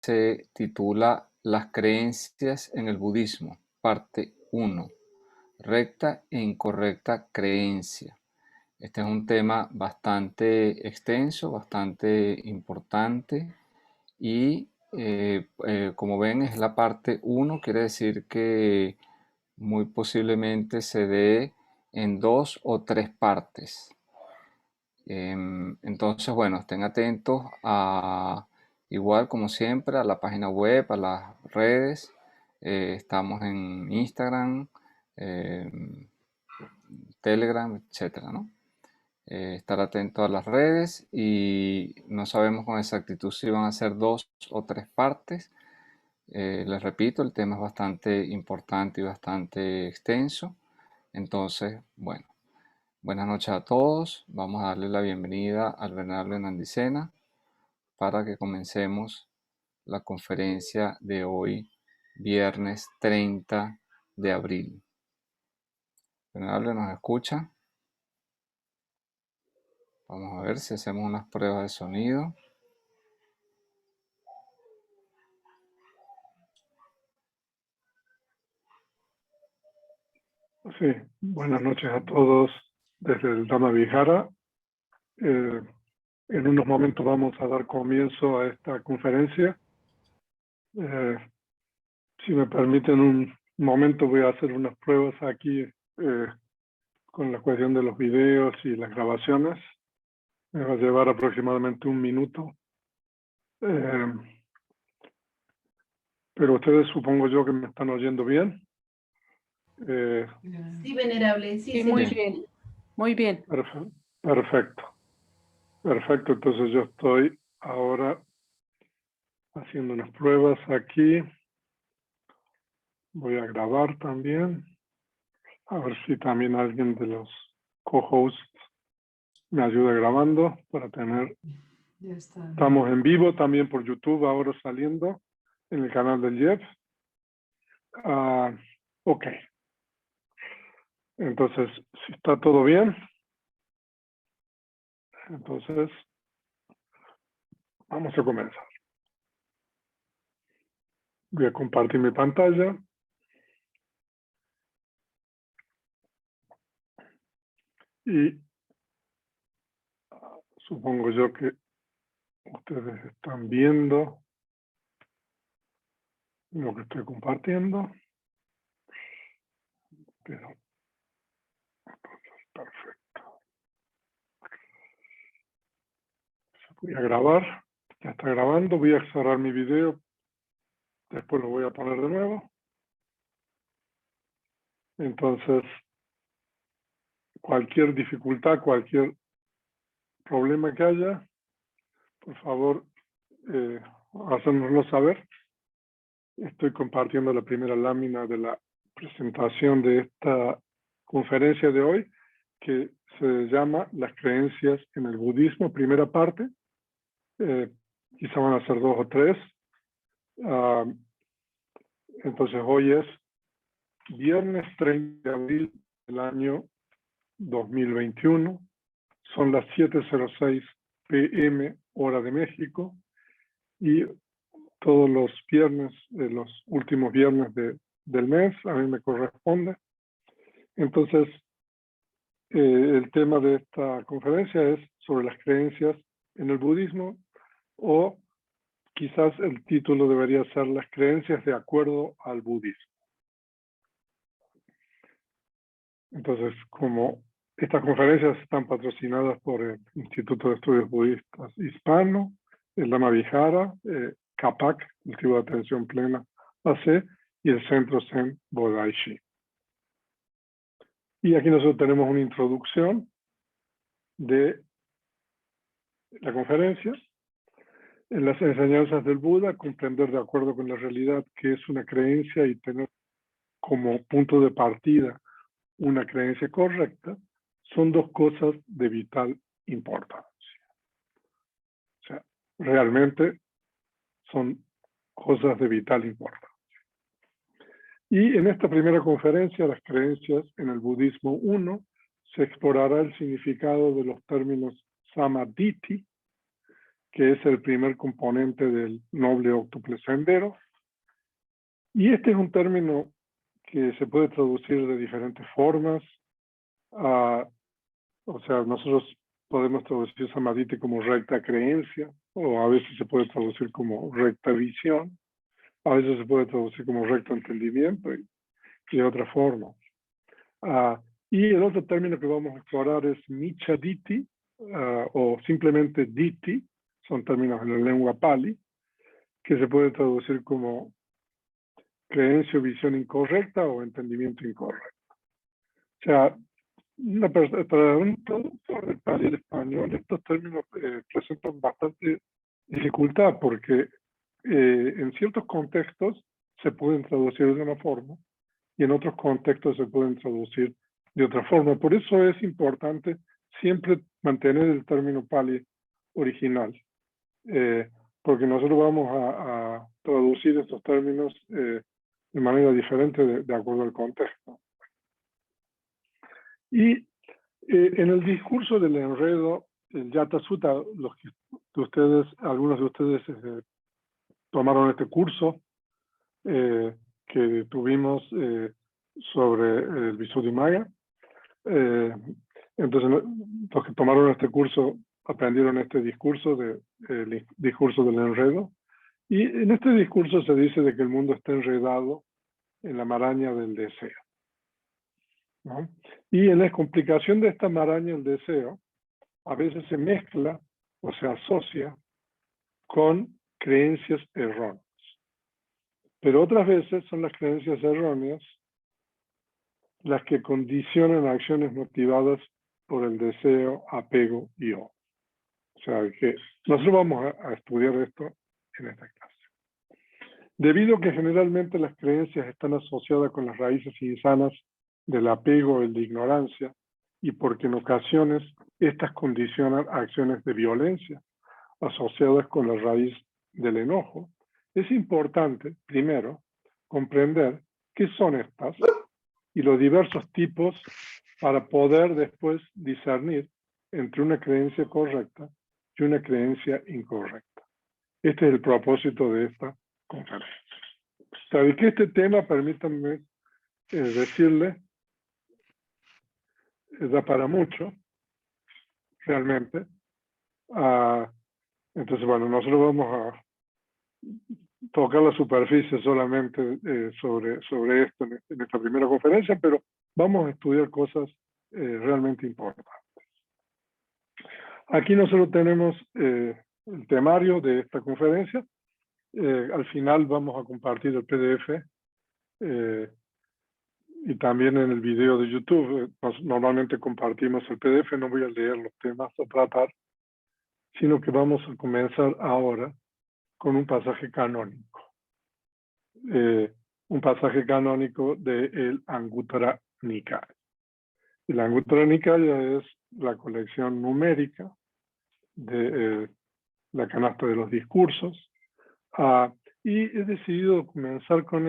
se titula Las creencias en el budismo, parte 1, recta e incorrecta creencia. Este es un tema bastante extenso, bastante importante y como ven es la parte 1, quiere decir que muy posiblemente se dé en 2 o 3 partes. Entonces, bueno, estén atentos a, igual como siempre, a la página web, a las redes. Estamos en Instagram, Telegram, etcétera, ¿no? Estar atento a las redes y no sabemos con exactitud si van a ser 2 o 3 partes. Les repito, el tema es bastante importante y bastante extenso. Entonces, bueno, buenas noches a todos. Vamos a darle la bienvenida al Venerable Nandicena para que comencemos la conferencia de hoy, viernes 30 de abril. Venerable, ¿nos escucha? Vamos a ver si hacemos unas pruebas de sonido. Sí, buenas noches a todos desde el Dhamma Vihara. En unos momentos vamos a dar comienzo a esta conferencia. Si me permiten un momento, voy a hacer unas pruebas aquí con la cuestión de los videos y las grabaciones. Me va a llevar aproximadamente un minuto. Pero ustedes supongo yo que me están oyendo bien. Sí, venerable, sí, muy bien, muy bien. Perfecto. Perfecto, entonces yo estoy ahora haciendo unas pruebas aquí. Voy a grabar también. A ver si también alguien de los co-hosts me ayuda grabando para tener... Ya está. Estamos en vivo también por YouTube ahora saliendo en el canal del Jeff. Ok. Entonces, si está todo bien, entonces vamos a comenzar. Voy a compartir mi pantalla. Y supongo yo que ustedes están viendo lo que estoy compartiendo. Pero, perfecto. Voy a grabar. Ya está grabando. Voy a cerrar mi video. Después lo voy a poner de nuevo. Entonces, cualquier dificultad, cualquier problema que haya, por favor, hacérnoslo saber. Estoy compartiendo la primera lámina de la presentación de esta conferencia de hoy, que se llama Las creencias en el budismo, primera parte. Quizá van a ser 2 o 3. Entonces hoy es viernes 30 de abril del año 2021. Son las 7:06 p.m. hora de México. Y todos los viernes, los últimos viernes del mes, a mí me corresponde. Entonces, el tema de esta conferencia es sobre las creencias en el budismo, o quizás el título debería ser Las creencias de acuerdo al budismo. Entonces, como estas conferencias están patrocinadas por el Instituto de Estudios Budistas Hispano, el Dhamma Vihara, CAPAC, Cultivo de Atención Plena AC, y el Centro Zen Bodaishi. Y aquí nosotros tenemos una introducción de la conferencia. En las enseñanzas del Buda, comprender de acuerdo con la realidad que es una creencia y tener como punto de partida una creencia correcta, son dos cosas de vital importancia. O sea, realmente son cosas de vital importancia. Y en esta primera conferencia, Las creencias en el budismo 1, se explorará el significado de los términos samadhi, que es el primer componente del noble óctuple sendero. Y este es un término que se puede traducir de diferentes formas. O sea, nosotros podemos traducir samadhi como recta creencia, o a veces se puede traducir como recta visión, a veces se puede traducir como recto entendimiento y de otra forma. Y el otro término que vamos a explorar es michaditi, o simplemente diti, son términos en la lengua pali, que se puede traducir como creencia o visión incorrecta o entendimiento incorrecto. O sea, para un traductor del pali al español, estos términos presentan bastante dificultad porque en ciertos contextos se pueden traducir de una forma y en otros contextos se pueden traducir de otra forma. Por eso es importante siempre mantener el término pali original, porque nosotros vamos a traducir estos términos de manera diferente de acuerdo al contexto. Y en el discurso del enredo, el Yata Sutta, algunos de ustedes tomaron este curso que tuvimos sobre el Visuddhimagga. Entonces, los que tomaron este curso aprendieron este discurso, el discurso del enredo. Y en este discurso se dice de que el mundo está enredado en la maraña del deseo, ¿no? Y en la explicación de esta maraña del deseo, a veces se mezcla o se asocia con creencias erróneas. Pero otras veces son las creencias erróneas las que condicionan acciones motivadas por el deseo, apego y odio. O sea, que nosotros vamos a estudiar esto en esta clase. Debido a que generalmente las creencias están asociadas con las raíces insanas del apego y de ignorancia, y porque en ocasiones estas condicionan acciones de violencia asociadas con la raíz del enojo, es importante, primero, comprender qué son estas y los diversos tipos para poder después discernir entre una creencia correcta y una creencia incorrecta. Este es el propósito de esta conferencia. Sabe que este tema, permítanme decirle, da para mucho, realmente. Entonces, bueno, nosotros vamos a tocar la superficie solamente sobre esto en esta primera conferencia, pero vamos a estudiar cosas realmente importantes. Aquí nosotros tenemos el temario de esta conferencia. Al final vamos a compartir el PDF y también en el video de YouTube. Normalmente compartimos el PDF, no voy a leer los temas a tratar, sino que vamos a comenzar ahora con un pasaje canónico. Un pasaje canónico del Anguttara Nikaya. El Anguttara Nikaya es la colección numérica de la canasta de los discursos. Y he decidido comenzar con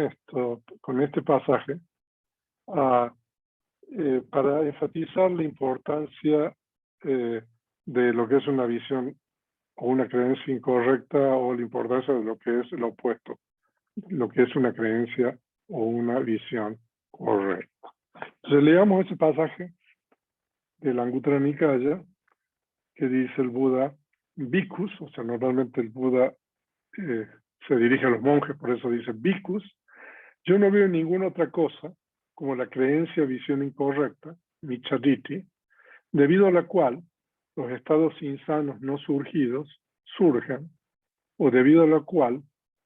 este pasaje para enfatizar la importancia de lo que es una visión o una creencia incorrecta, o la importancia de lo que es el opuesto, lo que es una creencia o una visión correcta. Entonces leamos ese pasaje del Anguttara Nikaya que dice el Buda: Bhikkhus, o sea, normalmente el Buda se dirige a los monjes, por eso dice Bhikkhus, yo no veo ninguna otra cosa como la creencia o visión incorrecta, michaditi, debido a la cual los estados insanos no surgidos surgen, o debido a la cual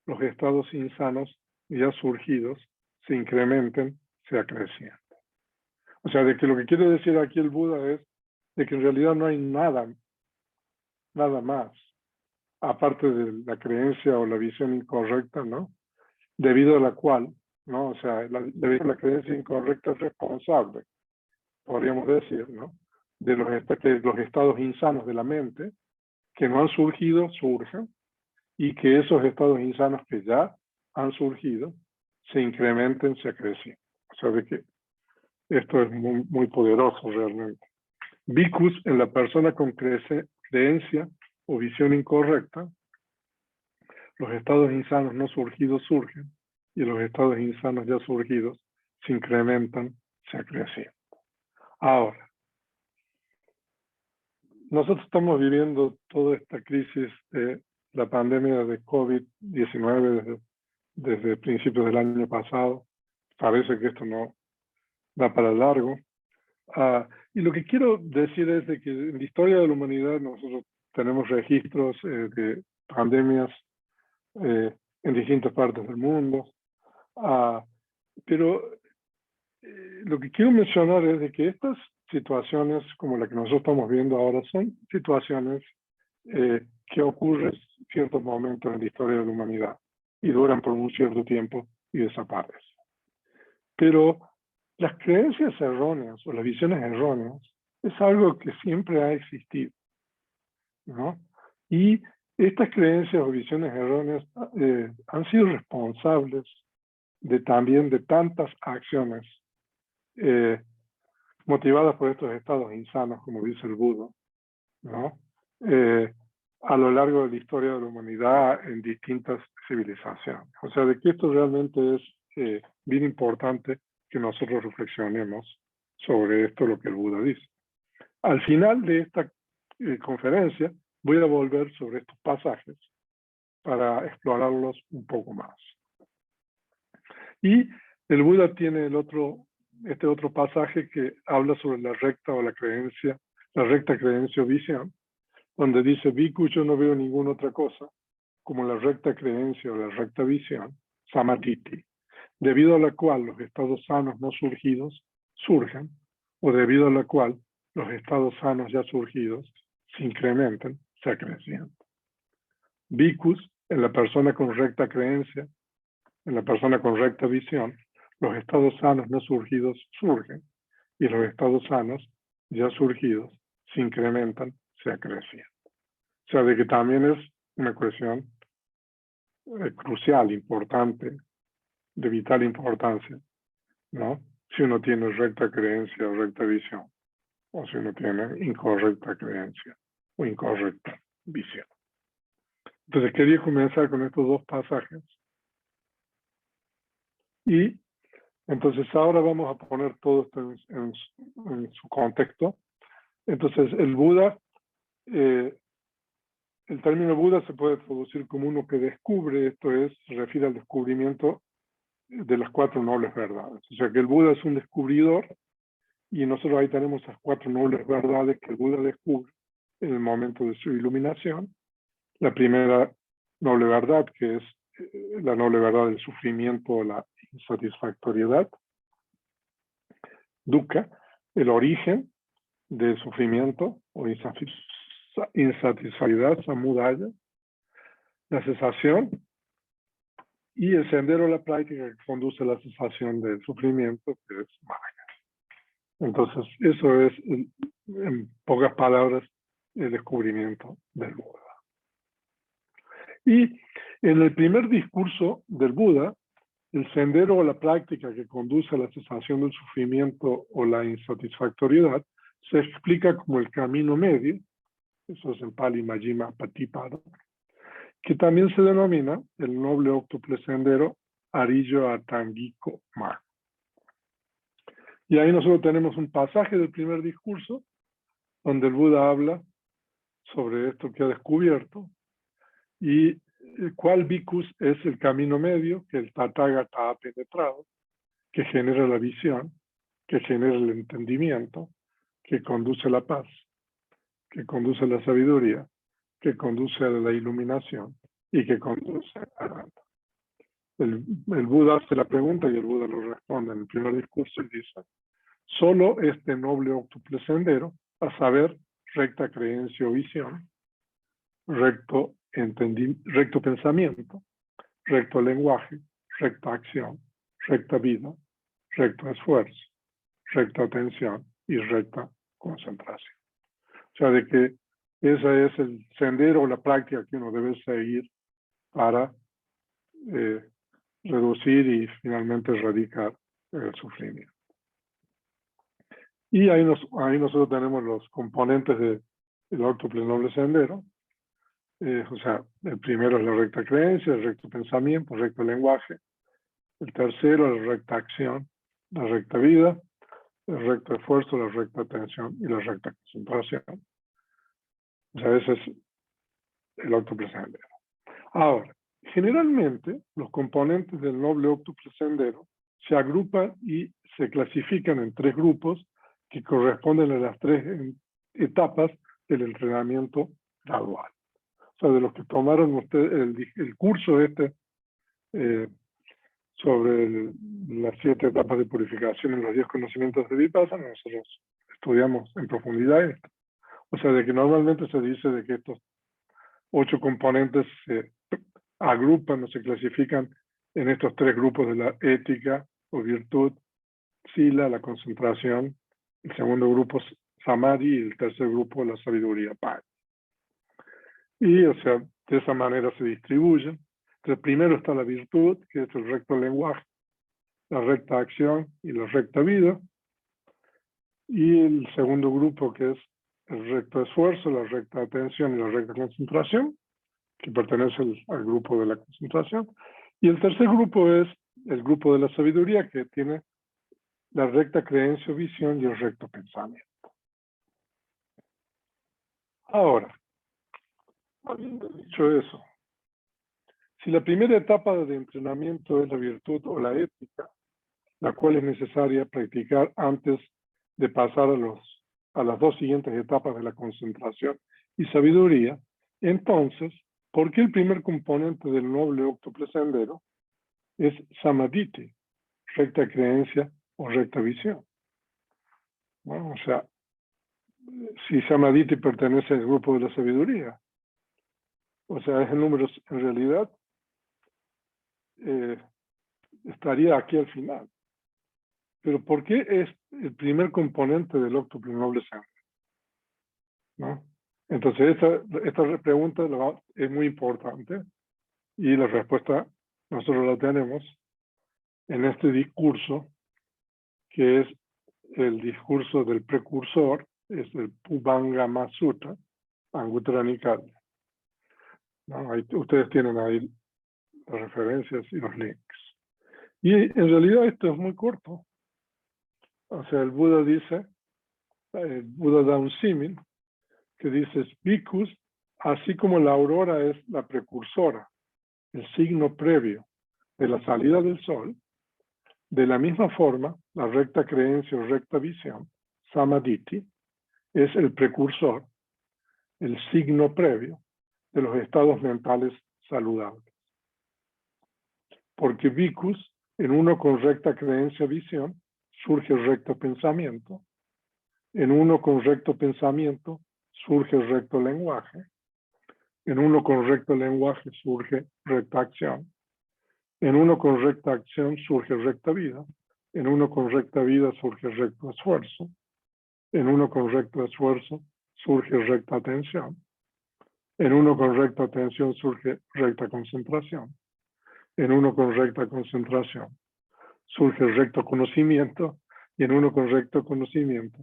los estados insanos ya surgidos se incrementen, se acrecienten. O sea, de que lo que quiere decir aquí el Buda es de que en realidad no hay nada más, aparte de la creencia o la visión incorrecta, ¿no? Debido a la cual, ¿no? O sea, debido a la creencia incorrecta es responsable, podríamos decir, ¿no? De los estados insanos de la mente que no han surgido, surgen, y que esos estados insanos que ya han surgido se incrementen, se acrecen. O sea, de que esto es muy poderoso realmente. Bhikkhus en la persona con creencia o visión incorrecta, los estados insanos no surgidos surgen y los estados insanos ya surgidos se incrementan, se acrecientan. Ahora, nosotros estamos viviendo toda esta crisis de la pandemia de COVID-19 desde principios del año pasado. Parece que esto no da para largo. Y lo que quiero decir es de que en la historia de la humanidad nosotros tenemos registros de pandemias en distintas partes del mundo. Pero lo que quiero mencionar es de que estas situaciones como la que nosotros estamos viendo ahora son situaciones que ocurren en ciertos momentos en la historia de la humanidad y duran por un cierto tiempo y desaparecen. Pero las creencias erróneas o las visiones erróneas es algo que siempre ha existido, ¿no? Y estas creencias o visiones erróneas han sido responsables también de tantas acciones motivadas por estos estados insanos, como dice el Buda, ¿no? A lo largo de la historia de la humanidad en distintas civilizaciones. O sea, de que esto realmente es bien importante que nosotros reflexionemos sobre esto, lo que el Buda dice. Al final de esta conferencia voy a volver sobre estos pasajes para explorarlos un poco más. Y el Buda tiene este otro pasaje que habla sobre la recta o la recta creencia o visión, donde dice, Bhikkhu, yo no veo ninguna otra cosa como la recta creencia o la recta visión, samatiti, debido a la cual los estados sanos no surgidos surgen, o debido a la cual los estados sanos ya surgidos se incrementan, se acrecientan. Bhikkhus, en la persona con recta creencia, en la persona con recta visión, los estados sanos no surgidos surgen, y los estados sanos ya surgidos se incrementan, se acrecientan. O sea, de que también es una cuestión crucial, importante, de vital importancia, ¿no? Si uno tiene recta creencia o recta visión, o si uno tiene incorrecta creencia o incorrecta visión. Entonces quería comenzar con estos dos pasajes. Y entonces ahora vamos a poner todo esto en su contexto. Entonces el Buda, el término Buda se puede traducir como uno que descubre, esto es, se refiere al descubrimiento de las cuatro nobles verdades. O sea que el Buda es un descubridor y nosotros ahí tenemos esas cuatro nobles verdades que el Buda descubre en el momento de su iluminación. La primera noble verdad, que es la noble verdad del sufrimiento o la insatisfactoriedad. Dukkha, el origen del sufrimiento o insatisfactoriedad, samudaya. La cesación y el sendero a la práctica que conduce a la cesación del sufrimiento, que es magga. Entonces, eso es, en pocas palabras, el descubrimiento del Buda. Y en el primer discurso del Buda, el sendero o la práctica que conduce a la cesación del sufrimiento o la insatisfactoriedad se explica como el camino medio, eso es en Pali Majjhima Patipada, que también se denomina el noble óctuple sendero Ariyo Atangiko Magga. Y ahí nosotros tenemos un pasaje del primer discurso donde el Buda habla sobre esto que ha descubierto y cuál bhikkhus es el camino medio que el Tathagata ha penetrado, que genera la visión, que genera el entendimiento, que conduce a la paz, que conduce a la sabiduría, que conduce a la iluminación y que conduce a la... El Buda hace la pregunta y el Buda lo responde en el primer discurso y dice, solo este noble óctuple sendero, a saber, recta creencia o visión, recto pensamiento, recto lenguaje, recta acción, recta vida, recto esfuerzo, recta atención y recta concentración. O sea, de que ese es el sendero o la práctica que uno debe seguir para reducir y finalmente erradicar el sufrimiento. Y ahí nosotros tenemos los componentes del óctuple noble sendero, O sea, el primero es la recta creencia, el recto pensamiento, el recto lenguaje. El tercero, la recta acción, la recta vida, el recto esfuerzo, la recta atención y la recta concentración. O sea, ese es el óctuple sendero. Ahora, generalmente los componentes del noble óctuple sendero se agrupan y se clasifican en tres grupos que corresponden a las tres etapas del entrenamiento gradual. O sea, de los que tomaron ustedes el curso sobre las 7 etapas de purificación en los 10 conocimientos de Vipassana, nosotros estudiamos en profundidad esto. O sea, de que normalmente se dice de que estos 8 componentes se agrupan o se clasifican en estos 3 grupos de la ética o virtud, sila, la concentración, el segundo grupo samadhi y el tercer grupo la sabiduría, paz. Y, o sea, de esa manera se distribuyen. Entonces, primero está la virtud, que es el recto lenguaje, la recta acción y la recta vida. Y el segundo grupo, que es el recto esfuerzo, la recta atención y la recta concentración, que pertenece al grupo de la concentración. Y el tercer grupo es el grupo de la sabiduría, que tiene la recta creencia o visión y el recto pensamiento. Ahora, habiendo dicho eso, si la primera etapa de entrenamiento es la virtud o la ética, la cual es necesaria practicar antes de pasar a las 2 siguientes etapas de la concentración y sabiduría, entonces, ¿por qué el primer componente del noble óctuple sendero es samadhi, recta creencia o recta visión? Bueno, o sea, si samadhi pertenece al grupo de la sabiduría, o sea, ese número en realidad estaría aquí al final. Pero ¿por qué es el primer componente del óctuple noble sendero? ¿No? Entonces, esta pregunta es muy importante y la respuesta nosotros la tenemos en este discurso, que es el discurso del precursor, es el Pubangama Sutta, Anguttara Nikaya. ¿No? Ustedes tienen ahí las referencias y los links. Y en realidad esto es muy corto. O sea, el Buda da un símil que dice, Bhikkhus, así como la aurora es la precursora, el signo previo de la salida del sol, de la misma forma, la recta creencia o recta visión, samadhi, es el precursor, el signo previo de los estados mentales saludables. Porque Bhikkhus, en uno con recta creencia o visión, surge el recto pensamiento. En uno con recto pensamiento, surge el recto lenguaje. En uno con recto lenguaje surge recta acción. En uno con recta acción surge recta vida. En uno con recta vida surge recto esfuerzo. En uno con recto esfuerzo surge recta atención. En uno con recta atención surge recta concentración. En uno con recta concentración surge recto conocimiento. Y en uno con recto conocimiento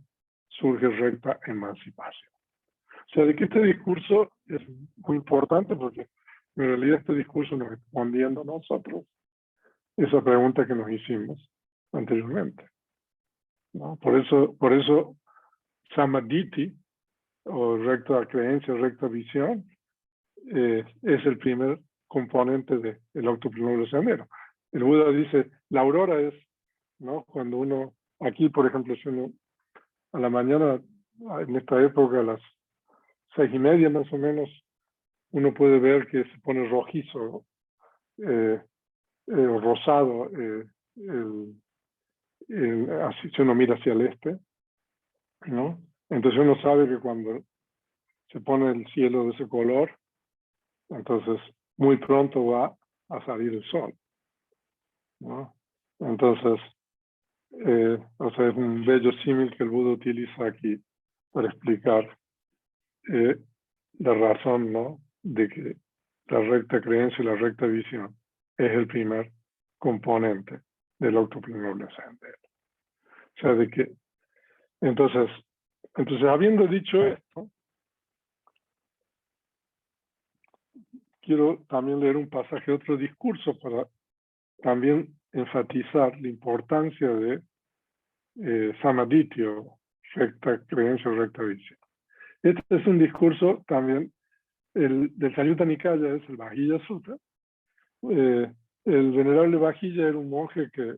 surge recta emancipación. O sea, de que este discurso es muy importante porque en realidad este discurso nos está respondiendo a nosotros esa pregunta que nos hicimos anteriormente, ¿no? Por eso samadhi, o recta creencia, recta visión, es el primer componente del óctuple noble sendero. El Buda dice, la aurora es, ¿no? Cuando uno, aquí por ejemplo, si uno a la mañana, en esta época, a las 6:30 más o menos, uno puede ver que se pone rojizo, rosado, así si uno mira hacia el este, ¿no? Entonces uno sabe que cuando se pone el cielo de ese color, entonces muy pronto va a salir el sol, ¿no? Entonces, o sea, es un bello símil que el Buda utiliza aquí para explicar la razón, ¿no?, de que la recta creencia y la recta visión es el primer componente del óctuple noble sendero. O sea, de que, entonces habiendo dicho esto, quiero también leer un pasaje de otro discurso para también enfatizar la importancia de samadhi o recta creencia o recta visión. Este es un discurso también del Samyutta Nikaya, es el Vajilla Sutta. El venerable Vajilla era un monje que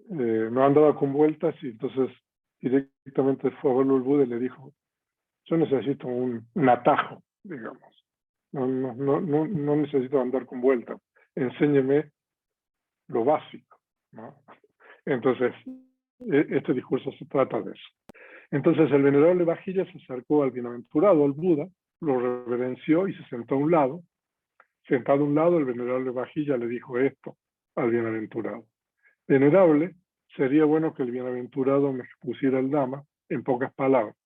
no andaba con vueltas y entonces directamente fue a verlo el Buda y le dijo: yo necesito un atajo, digamos. No necesito andar con vueltas. Enséñeme lo básico, ¿no? Entonces, este discurso se trata de eso. Entonces, el venerable Vajilla se acercó al bienaventurado, al Buda, lo reverenció y se sentó a un lado. Sentado a un lado, el venerable Vajilla le dijo esto al bienaventurado: venerable, sería bueno que el bienaventurado me expusiera el Dhamma en pocas palabras.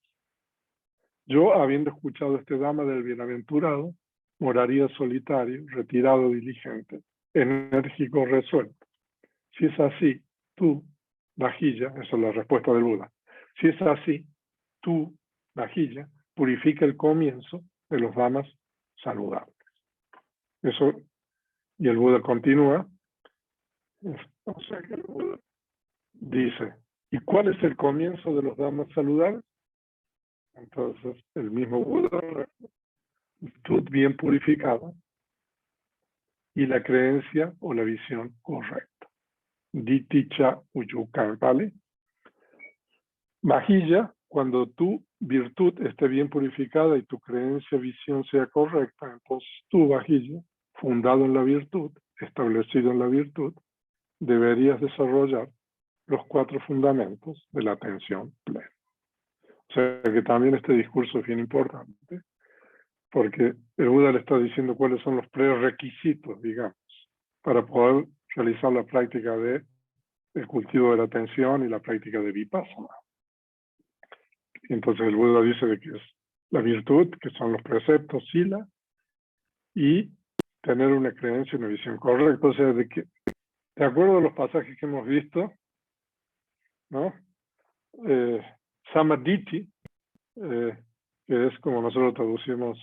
Yo, habiendo escuchado este Dhamma del bienaventurado, moraría solitario, retirado, diligente, enérgico, resuelto. Si es así, tú, Vajilla, esa es la respuesta del Buda, si es así, tú, Vajilla, purifica el comienzo de los Dhammas saludables. Eso, y el Buda continúa, o sea que el Buda dice: ¿y cuál es el comienzo de los Dhammas saludables? Entonces, el mismo Buda, tú bien purificada y la creencia o la visión correcta. Diticha uyuka, ¿vale? Vajilla, cuando tu virtud esté bien purificada y tu creencia, visión sea correcta, entonces tú, Vajilla, fundado en la virtud, establecido en la virtud, deberías desarrollar los 4 fundamentos de la atención plena. O sea que también este discurso es bien importante, porque el Buda le está diciendo cuáles son los prerequisitos, digamos, para poder realizar la práctica de el cultivo de la atención y la práctica de vipassana. Entonces el Buda dice de que es la virtud, que son los preceptos, sila, y tener una creencia y una visión correcta. O sea, de acuerdo a los pasajes que hemos visto, ¿no? Samadhi, que es como nosotros traducimos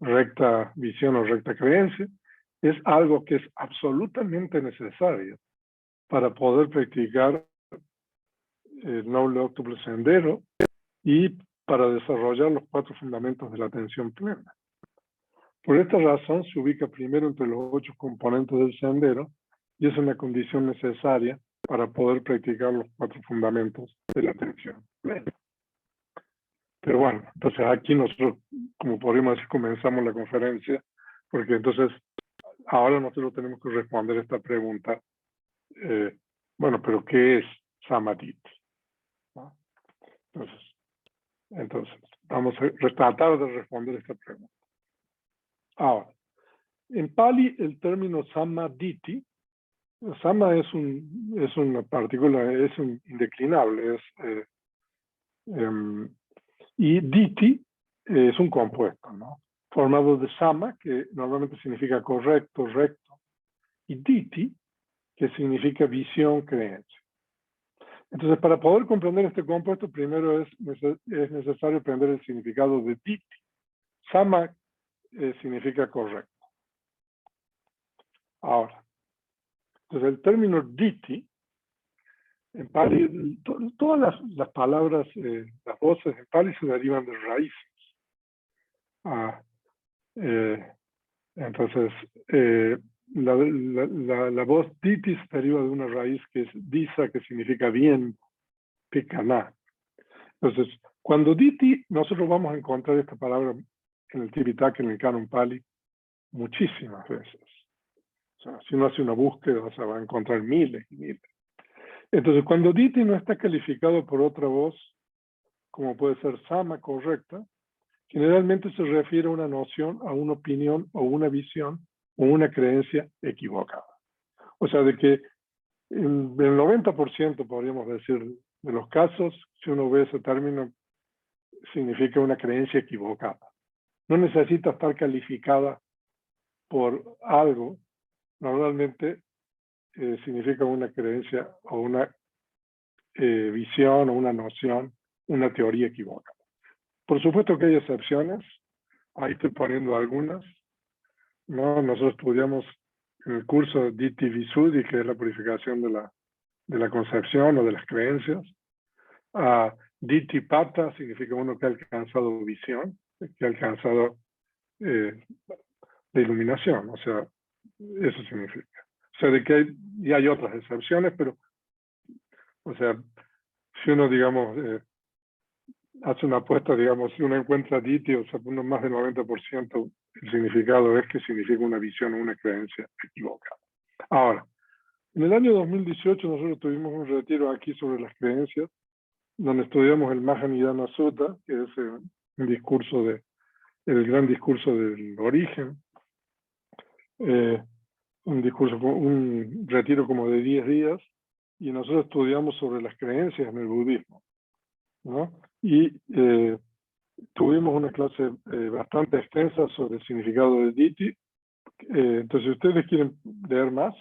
recta visión o recta creencia, es algo que es absolutamente necesario para poder practicar el noble octuple sendero y para desarrollar los 4 fundamentos de la atención plena. Por esta razón se ubica primero entre los 8 componentes del sendero y es una condición necesaria para poder practicar los 4 fundamentos de la atención plena. Pero bueno, entonces aquí nosotros, como podríamos decir, comenzamos la conferencia, porque entonces ahora nosotros tenemos que responder esta pregunta. Bueno, pero ¿qué es Samadhi? ¿No? Entonces, vamos a tratar de responder esta pregunta. Ahora, en Pali el término Samadhi, Sama es una partícula, es un indeclinable, y Diti es un compuesto, ¿no? Formado de Sama, que normalmente significa correcto, recto, y Diti, que significa visión, creencia. Entonces, para poder comprender este compuesto, primero es necesario aprender el significado de Diti. Sama significa correcto. Ahora, entonces el término Diti, en Pali, todas las palabras, las voces en Pali se derivan de raíces. Entonces, la voz Diti se deriva de una raíz que es Disa, que significa bien, Pekana. Entonces, cuando Diti, nosotros vamos a encontrar esta palabra en el Tipitaka, en el Canon Pali, muchísimas veces. O sea, si uno hace una búsqueda, se va a encontrar miles y miles. Entonces, cuando Diti no está calificado por otra voz, como puede ser Sama, correcta, generalmente se refiere a una noción, a una opinión o una visión o una creencia equivocada. O sea, de que en el 90%, podríamos decir, de los casos, si uno ve ese término, significa una creencia equivocada. No necesita estar calificada por algo, normalmente significa una creencia o una visión o una noción, una teoría equivocada. Por supuesto que hay excepciones, Ahí estoy poniendo algunas, ¿no? Nosotros estudiamos en el curso Diti Visuddhi, que es la purificación de la concepción o de las creencias. Diti Pata significa uno que ha alcanzado visión, que ha alcanzado la iluminación, o sea, eso significa. O sea, de que y hay otras excepciones, pero, o sea, si uno, digamos, hace una apuesta, digamos, si uno encuentra Diti, o sea, uno más del 90% el significado es que significa una visión o una creencia equivocada. Ahora, en el año 2018 nosotros tuvimos un retiro aquí sobre las creencias, donde estudiamos el Mahanidana Sutta, que es un discurso el gran discurso del origen, un retiro como de 10 días, y nosotros estudiamos sobre las creencias en el budismo, ¿no? Y tuvimos una clase bastante extensa sobre el significado de Diti. Entonces, si ustedes quieren leer más,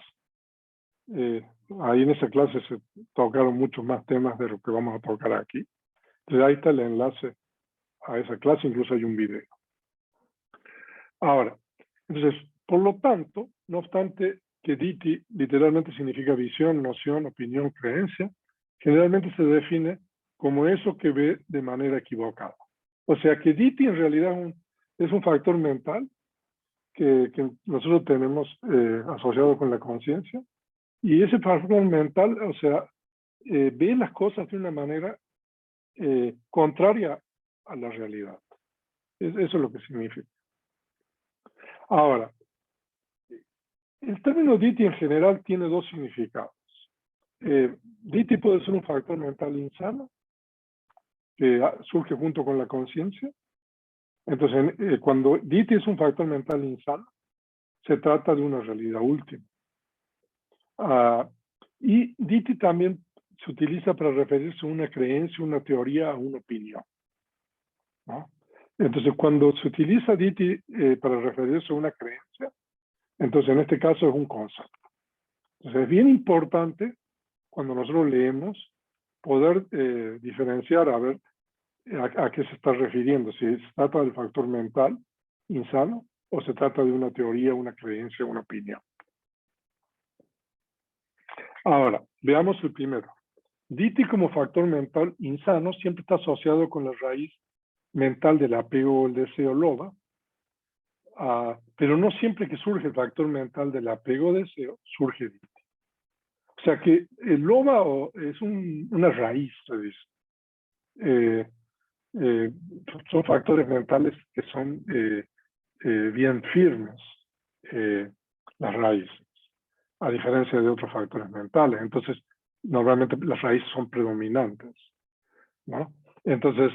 ahí en esa clase se tocaron muchos más temas de lo que vamos a tocar aquí. Entonces, ahí está el enlace a esa clase, incluso hay un video. Ahora, entonces, por lo tanto, no obstante que Diti literalmente significa visión, noción, opinión, creencia, generalmente se define como eso que ve de manera equivocada. O sea que Diti en realidad es un factor mental que nosotros tenemos asociado con la conciencia, y ese factor mental, o sea, ve las cosas de una manera contraria a la realidad. Eso es lo que significa. Ahora, el término Diti en general tiene dos significados. Diti puede ser un factor mental insano que surge junto con la conciencia. Entonces, cuando Diti es un factor mental insano, se trata de una realidad última. Y Diti también se utiliza para referirse a una creencia, una teoría, a una opinión, ¿no? Entonces, cuando se utiliza Diti para referirse a una creencia, entonces en este caso es un concepto. Entonces es bien importante cuando nosotros leemos poder diferenciar a ver a qué se está refiriendo, si se trata del factor mental insano o se trata de una teoría, una creencia, una opinión. Ahora, veamos el primero. Diti como factor mental insano siempre está asociado con la raíz mental del apego o el deseo loba, pero no siempre que surge el factor mental del apego o deseo, surge Diti. O sea que el loba es una raíz, se dice. Son factores mentales que son bien firmes, las raíces, a diferencia de otros factores mentales. Entonces, normalmente las raíces son predominantes, ¿no? Entonces,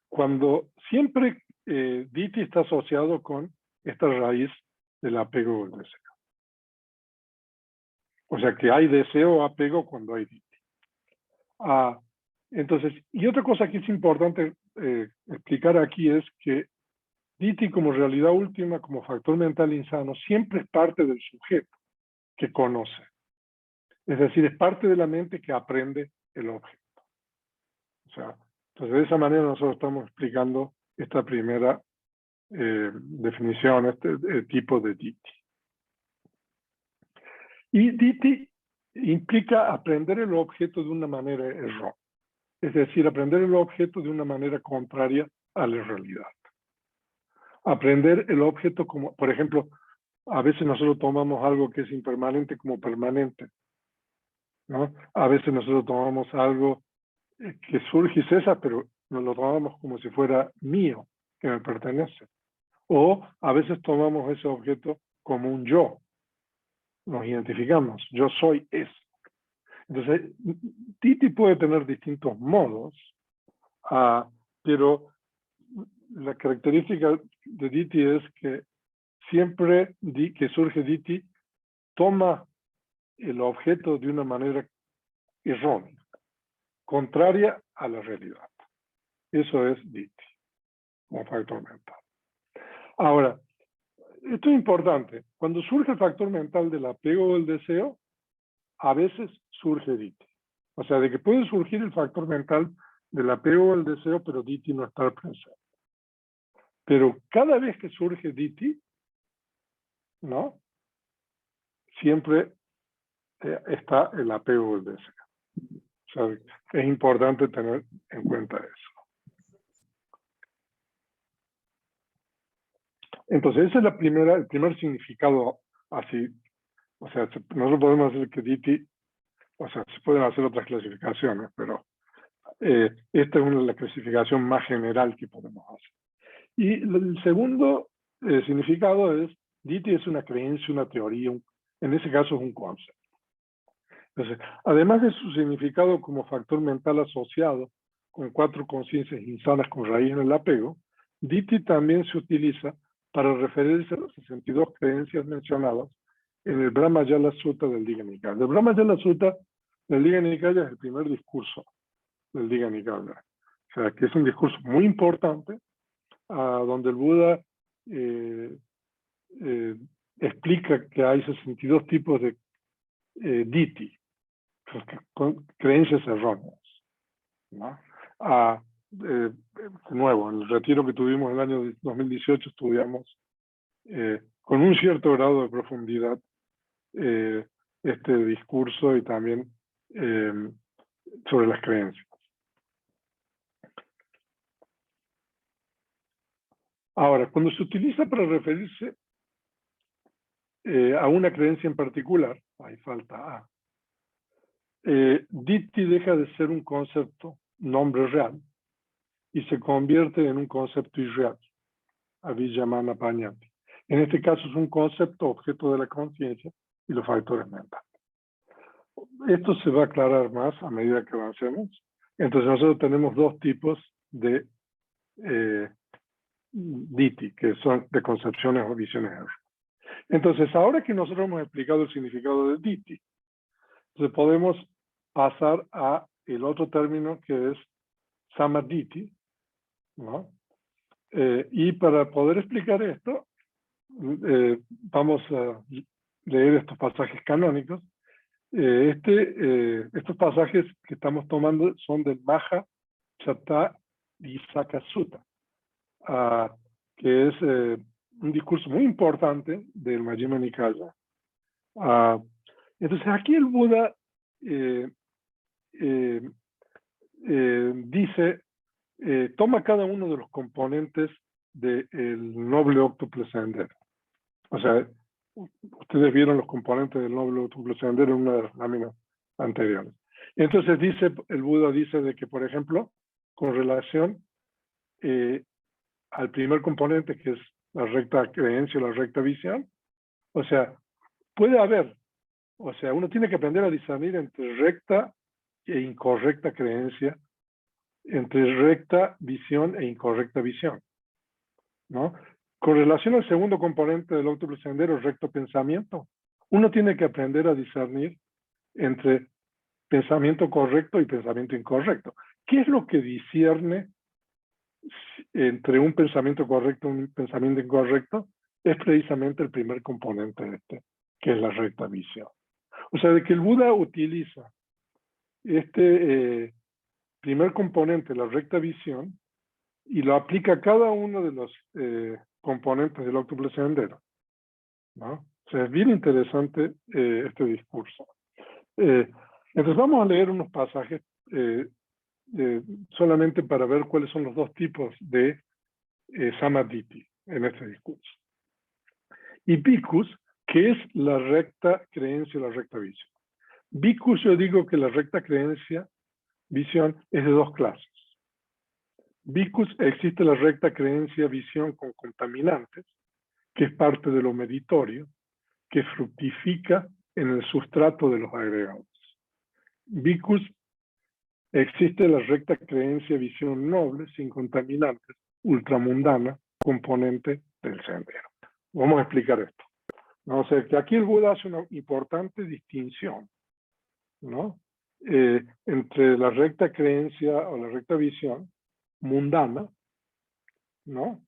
cuando siempre Diti está asociado con esta raíz del apego o el deseo. O sea que hay deseo o apego cuando hay Diti. Entonces, y otra cosa que es importante explicar aquí es que Diti como realidad última, como factor mental insano, siempre es parte del sujeto que conoce. Es decir, es parte de la mente que aprende el objeto. O sea, entonces de esa manera nosotros estamos explicando esta primera definición, este tipo de Diti. Y Diti implica aprender el objeto de una manera errónea. Es decir, aprender el objeto de una manera contraria a la realidad. Aprender el objeto como, por ejemplo, a veces nosotros tomamos algo que es impermanente como permanente, ¿no? A veces nosotros tomamos algo que surge y cesa, pero nos lo tomamos como si fuera mío, que me pertenece. O a veces tomamos ese objeto como un yo. Nos identificamos, yo soy eso. Entonces, Diti puede tener distintos modos, pero la característica de Diti es que siempre que surge Diti, toma el objeto de una manera errónea, contraria a la realidad. Eso es Diti, como factor mental. Ahora, esto es importante. Cuando surge el factor mental del apego o del deseo, a veces surge Diti. O sea, de que puede surgir el factor mental del apego o del deseo, pero Diti no está presente. Pero cada vez que surge Diti, ¿no? Siempre está el apego del deseo. O sea, es importante tener en cuenta eso. Entonces, ese es el primer significado así. O sea, nosotros podemos decir que Diti, o sea, se pueden hacer otras clasificaciones, pero esta es la clasificación más general que podemos hacer. Y el segundo significado es, Diti es una creencia, una teoría, en ese caso es un concepto. Entonces, además de su significado como factor mental asociado con 4 conciencias insanas con raíz en el apego, Diti también se utiliza para referirse a las 62 creencias mencionadas en el Brahmajala Sutta del Digha Nikaya. El Brahmajala Sutta del Digha Nikaya es el primer discurso del Digha Nikaya. O sea, que es un discurso muy importante, donde el Buda explica que hay 62 tipos de Diti, con creencias erróneas, ¿no? De nuevo, en el retiro que tuvimos en el año 2018 estudiamos con un cierto grado de profundidad este discurso y también sobre las creencias. Ahora, cuando se utiliza para referirse a una creencia en particular, ahí falta A, Diti deja de ser un concepto, nombre real, y se convierte en un concepto irreal, Avijamana Pañati. En este caso es un concepto objeto de la conciencia y los factores mentales. Esto se va a aclarar más a medida que avancemos. Entonces nosotros tenemos 2 tipos de Diti, que son de concepciones o visiones erróneas. Entonces, ahora que nosotros hemos explicado el significado de Diti, entonces podemos pasar a el otro término que es Samaditi, ¿no? Y para poder explicar esto, vamos a leer estos pasajes canónicos. Estos pasajes que estamos tomando son del Maha Chata Visakha Sutta, que es un discurso muy importante del Majjhima Nikaya. Entonces aquí el Buda dice, toma cada uno de los componentes del noble óctuple sendero. O sea, ustedes vieron los componentes del noble óctuple sendero en una de las láminas anteriores. Entonces el Buda dice de que, por ejemplo, con relación al primer componente, que es la recta creencia o la recta visión, o sea, puede haber, o sea, uno tiene que aprender a discernir entre recta e incorrecta creencia, entre recta visión e incorrecta visión, ¿no? Con relación al segundo componente del óctuple sendero, recto pensamiento, uno tiene que aprender a discernir entre pensamiento correcto y pensamiento incorrecto. ¿Qué es lo que discierne entre un pensamiento correcto y un pensamiento incorrecto? Es precisamente el primer componente de que es la recta visión. O sea, de que el Buda utiliza este primer componente, la recta visión, y lo aplica a cada uno de los componentes del óctuple sendero, ¿no? O sea, es bien interesante este discurso. Entonces vamos a leer unos pasajes solamente para ver cuáles son los 2 tipos de Samaditi en este discurso. Y Bhikkhus, que es la recta creencia y la recta visión. Bhikkhus, yo digo que la recta creencia, visión, es de 2 clases. Bhikkhus, existe la recta creencia, visión con contaminantes, que es parte de lo meritorio, que fructifica en el sustrato de los agregados. Bhikkhus, existe la recta creencia, visión noble, sin contaminantes, ultramundana, componente del sendero. Vamos a explicar esto. O sea, que aquí el Buda hace una importante distinción, ¿no? Entre la recta creencia o la recta visión mundana, ¿no?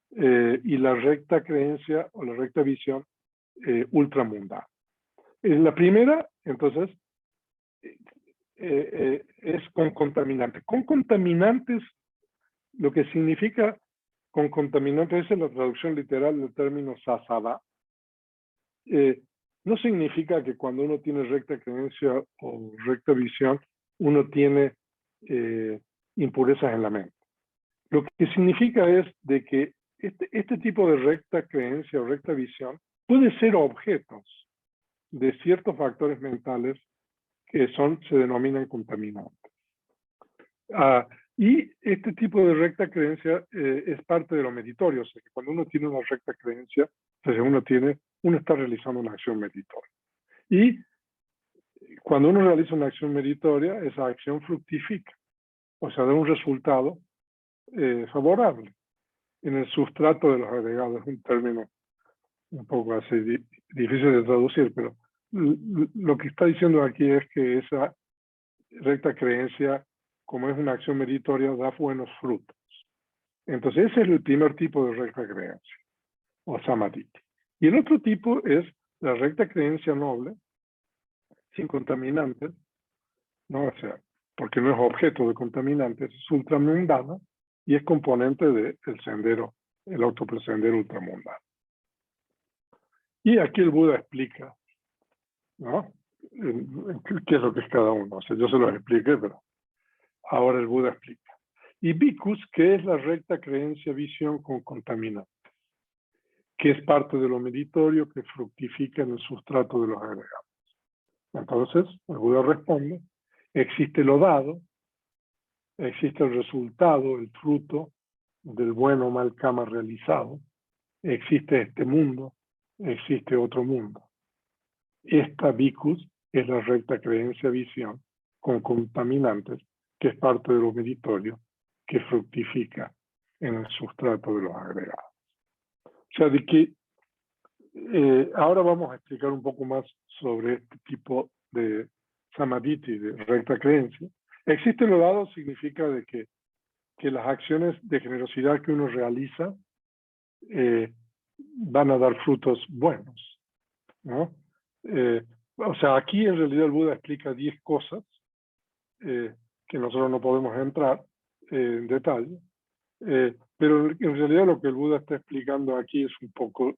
Y la recta creencia o la recta visión ultramundana. La primera, entonces, es con contaminantes. Con contaminantes, lo que significa con contaminantes, esa es la traducción literal del término sasada. No significa que cuando uno tiene recta creencia o recta visión, uno tiene impurezas en la mente. Lo que significa es de que este tipo de recta creencia o recta visión puede ser objetos de ciertos factores mentales que se denominan contaminantes. Y este tipo de recta creencia es parte de lo meritorio, o sea que cuando uno tiene una recta creencia, entonces uno está realizando una acción meritoria. Y cuando uno realiza una acción meritoria, esa acción fructifica, o sea, da un resultado favorable en el sustrato de los agregados. Es un término un poco así difícil de traducir, pero lo que está diciendo aquí es que esa recta creencia, como es una acción meritoria, da buenos frutos. Entonces ese es el primer tipo de recta creencia, o samadhi. Y el otro tipo es la recta creencia noble, sin contaminantes, ¿no? O sea, porque no es objeto de contaminantes, es ultramundana y es componente del sendero, el autopresendero ultramundano. Y aquí el Buda explica, ¿no? ¿Qué es lo que es cada uno? O sea, yo se lo expliqué, pero ahora el Buda explica. Y bhikkhus, que es la recta creencia, visión con contaminantes, que es parte de lo meritorio que fructifica en el sustrato de los agregados. Entonces, el Buda responde, existe lo dado, existe el resultado, el fruto del buen o mal karma realizado, existe este mundo, existe otro mundo. Esta bhikkhus es la recta creencia, visión con contaminantes, que es parte de lo meritorio que fructifica en el sustrato de los agregados. O sea, de que ahora vamos a explicar un poco más sobre este tipo de samadhi, de recta creencia. Existe lo dado significa de que las acciones de generosidad que uno realiza van a dar frutos buenos, ¿no? O sea, aquí en realidad el Buda explica 10 cosas que nosotros no podemos entrar en detalle, pero en realidad lo que el Buda está explicando aquí es un poco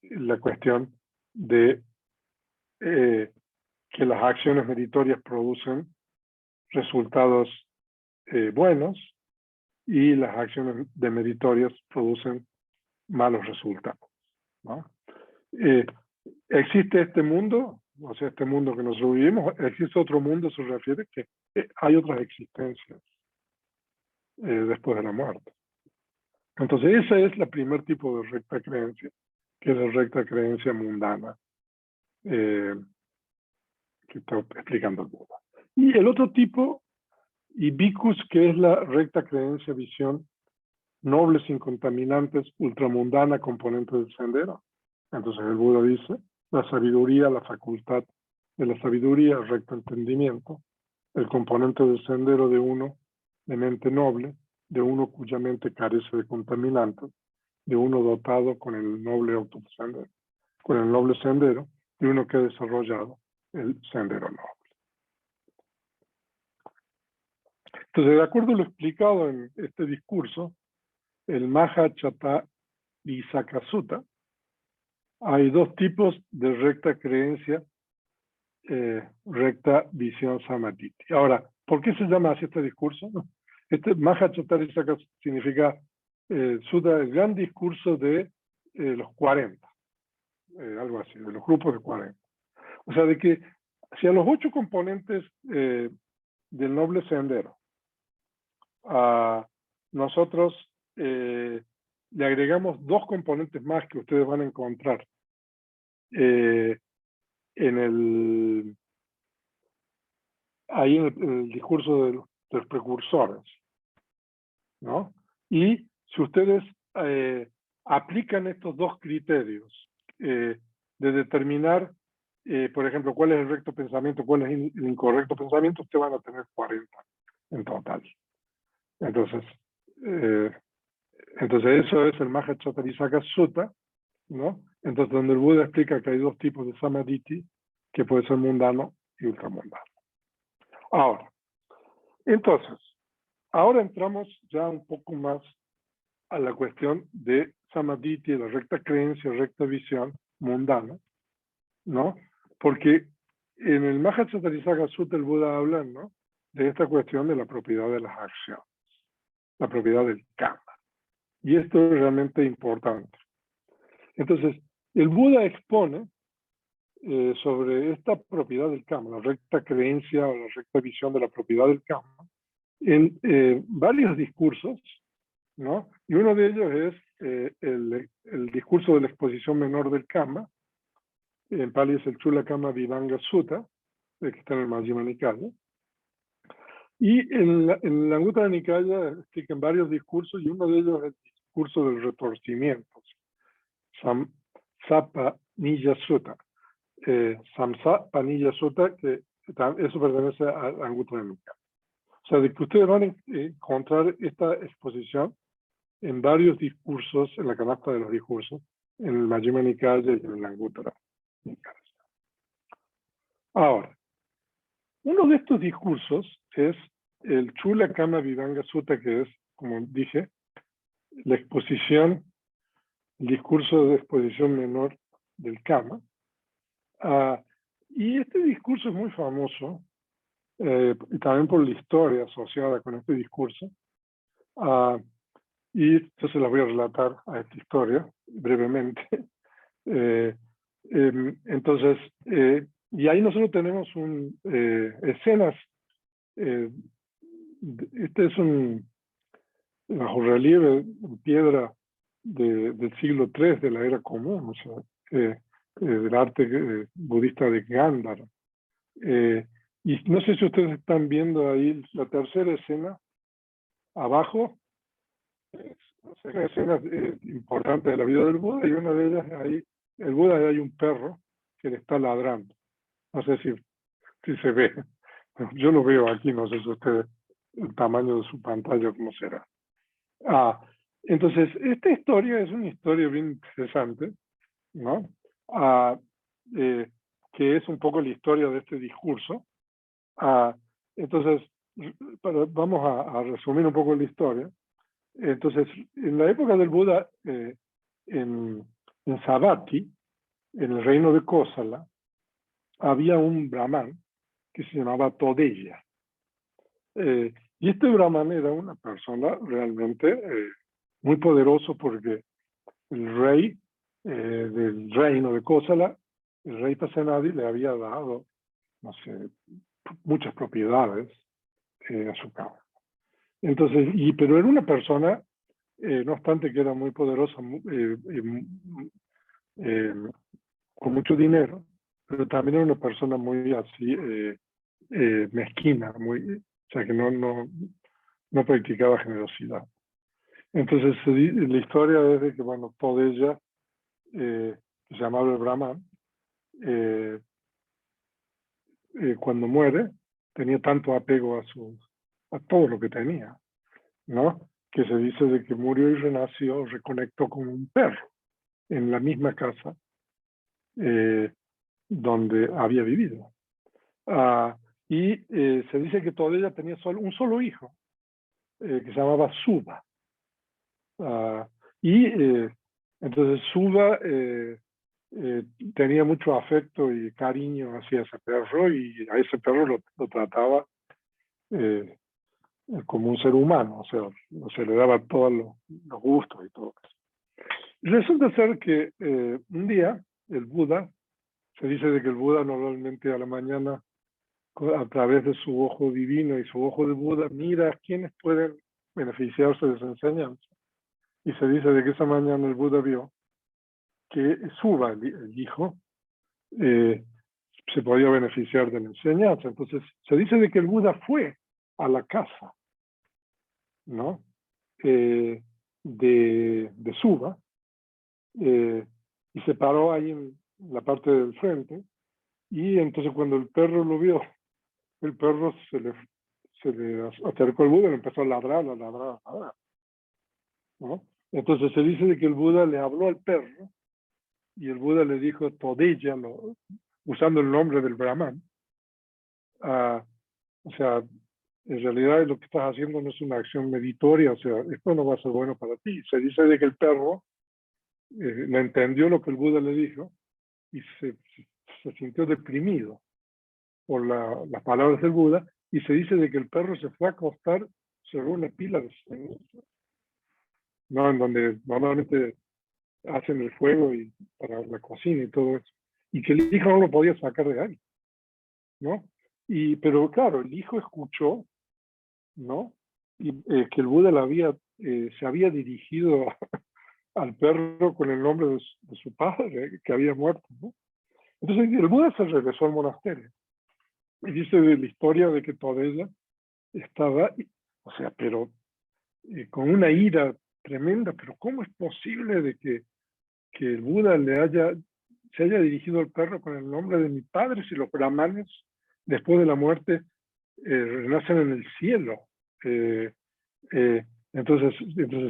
la cuestión de que las acciones meritorias producen resultados buenos y las acciones demeritorias producen malos resultados, ¿no? Existe este mundo, o sea, este mundo que nosotros vivimos, existe otro mundo, se refiere que hay otras existencias después de la muerte. Entonces, ese es el primer tipo de recta creencia, que es la recta creencia mundana, que está explicando el Buda. Y el otro tipo, y bhikkhus, que es la recta creencia, visión noble, sin contaminantes, ultramundana, componente del sendero. Entonces el Buda dice, la sabiduría, la facultad de la sabiduría, el recto entendimiento, el componente del sendero de uno de mente noble, de uno cuya mente carece de contaminantes, de uno dotado con el noble autosendero, con el noble sendero, de uno que ha desarrollado el sendero noble. Entonces, de acuerdo a lo explicado en este discurso, el Mahācāttarīsaka Sutta, hay dos tipos de recta creencia, recta visión samadhi. Ahora, ¿por qué se llama así este discurso? Este Mahācāttarīsaka significa Sutta, el gran discurso de los 40, algo así, de los grupos de 40. O sea, de que si a los 8 componentes del noble sendero nosotros le agregamos 2 componentes más que ustedes van a encontrar ahí en el discurso de los precursores, ¿no? Y si ustedes aplican estos 2 criterios de determinar, por ejemplo, cuál es el recto pensamiento, cuál es el incorrecto pensamiento, ustedes van a tener 40 en total. Entonces eso es el Mahācāttarīsaka Sutta, ¿no? Entonces, donde el Buda explica que hay 2 tipos de samadhi, que puede ser mundano y ultramundano. Ahora, entonces, ahora entramos ya un poco más a la cuestión de samadhi, la recta creencia, recta visión mundana, ¿no? Porque en el Mahachasarisaka Sutta el Buda habla, ¿no?, de esta cuestión de la propiedad de las acciones, la propiedad del karma. Y esto es realmente importante. Entonces, el Buda expone sobre esta propiedad del karma, la recta creencia o la recta visión de la propiedad del karma, en varios discursos, ¿no? Y uno de ellos es el discurso de la exposición menor del karma. En Pali es el Chula Kama Vivanga Sutta, que está en el Majjhima Nikaya. Y en la Anguttara Nikaya explican varios discursos, y uno de ellos es el discurso del retorcimiento, Samsa Panilla Sutta. Samsa Panilla Sutta, que eso pertenece a la Anguttara Nikaya. O sea, de que ustedes van a encontrar esta exposición en varios discursos, en la canasta de los discursos, en el Majjhima Nikaya y en la Anguttara Nikaya. Ahora, uno de estos discursos es el Chula Kama Vivanga Sutta, que es, como dije, la exposición, el discurso de exposición menor del Kama. Y este discurso es muy famoso, y también por la historia asociada con este discurso. Y entonces la voy a relatar a esta historia brevemente. Entonces, y ahí nosotros tenemos escenas. Este es un bajorrelieve en piedra del siglo III de la era común, o sea, del arte budista de Gandhara. Y no sé si ustedes están viendo ahí la tercera escena abajo. Son escenas importantes de la vida del Buda, y una de ellas ahí, el Buda, hay un perro que le está ladrando. No sé si se ve. Yo lo veo aquí, no sé si ustedes, el tamaño de su pantalla, cómo será. Entonces, esta historia es una historia bien interesante, ¿no? Que es un poco la historia de este discurso. Entonces, vamos a resumir un poco la historia. Entonces, en la época del Buda, en Savatthi, en el reino de Kosala, había un brahman que se llamaba Todeya. Y este brahman era una persona realmente muy poderoso, porque el rey del reino de Kosala, el rey Pasenadi, le había dado, no sé, muchas propiedades a su cabo. Entonces, pero era una persona, no obstante que era muy poderosa, con mucho dinero, pero también era una persona muy así, mezquina, o sea, que no practicaba generosidad. Entonces, la historia es de que, bueno, Todeya, que se llamaba el Brahman, cuando muere, tenía tanto apego a todo lo que tenía, ¿no?, que se dice de que murió y renació, reconectó con un perro en la misma casa donde había vivido. Y se dice que Todeya tenía un solo hijo, que se llamaba Suba. Entonces Suba tenía mucho afecto y cariño hacia ese perro, y a ese perro lo trataba como un ser humano, o sea, se le daba todos los gustos y todo eso. Resulta ser que un día el Buda, se dice de que el Buda normalmente a la mañana, a través de su ojo divino y su ojo de Buda, mira a quienes pueden beneficiarse de su enseñanza. Y se dice de que esa mañana el Buda vio que Suba, el hijo, se podía beneficiar de la enseñanza. Entonces se dice de que el Buda fue a la casa, ¿no?, de Suba, y se paró ahí en la parte del frente. Y entonces cuando el perro lo vio, el perro se le acercó al Buda y le empezó a ladrar, ¿no? Entonces se dice de que el Buda le habló al perro, y el Buda le dijo Todeya, usando el nombre del Brahman. O sea, en realidad lo que estás haciendo no es una acción meritoria, o sea, esto no va a ser bueno para ti. Se dice de que el perro le entendió lo que el Buda le dijo y se sintió deprimido por las palabras del Buda, y se dice de que el perro se fue a acostar sobre una pila de ceniza, ¿no? En donde normalmente hacen el fuego y para la cocina y todo eso, y que el hijo no lo podía sacar de ahí, ¿no? Pero claro, el hijo escuchó, ¿no? Y que el Buda se había dirigido al perro con el nombre de su padre, que había muerto, ¿no? Entonces el Buda se regresó al monasterio. Y dice de la historia de que Todella estaba, o sea, pero con una ira tremenda, pero ¿cómo es posible de que el Buda se haya dirigido al perro con el nombre de mi padre si los brahmanes después de la muerte renacen en el cielo? Entonces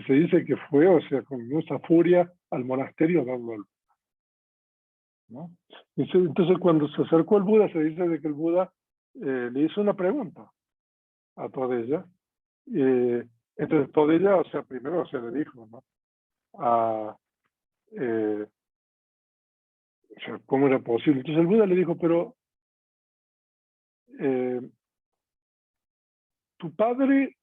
se dice que fue, o sea, con mucha furia al monasterio a darlo, ¿no? Entonces cuando se acercó el Buda, se dice de que el Buda le hizo una pregunta a Todella. Entonces Todella, o sea, primero se le dijo, ¿no? O sea, ¿cómo era posible? Entonces el Buda le dijo, pero tu padre,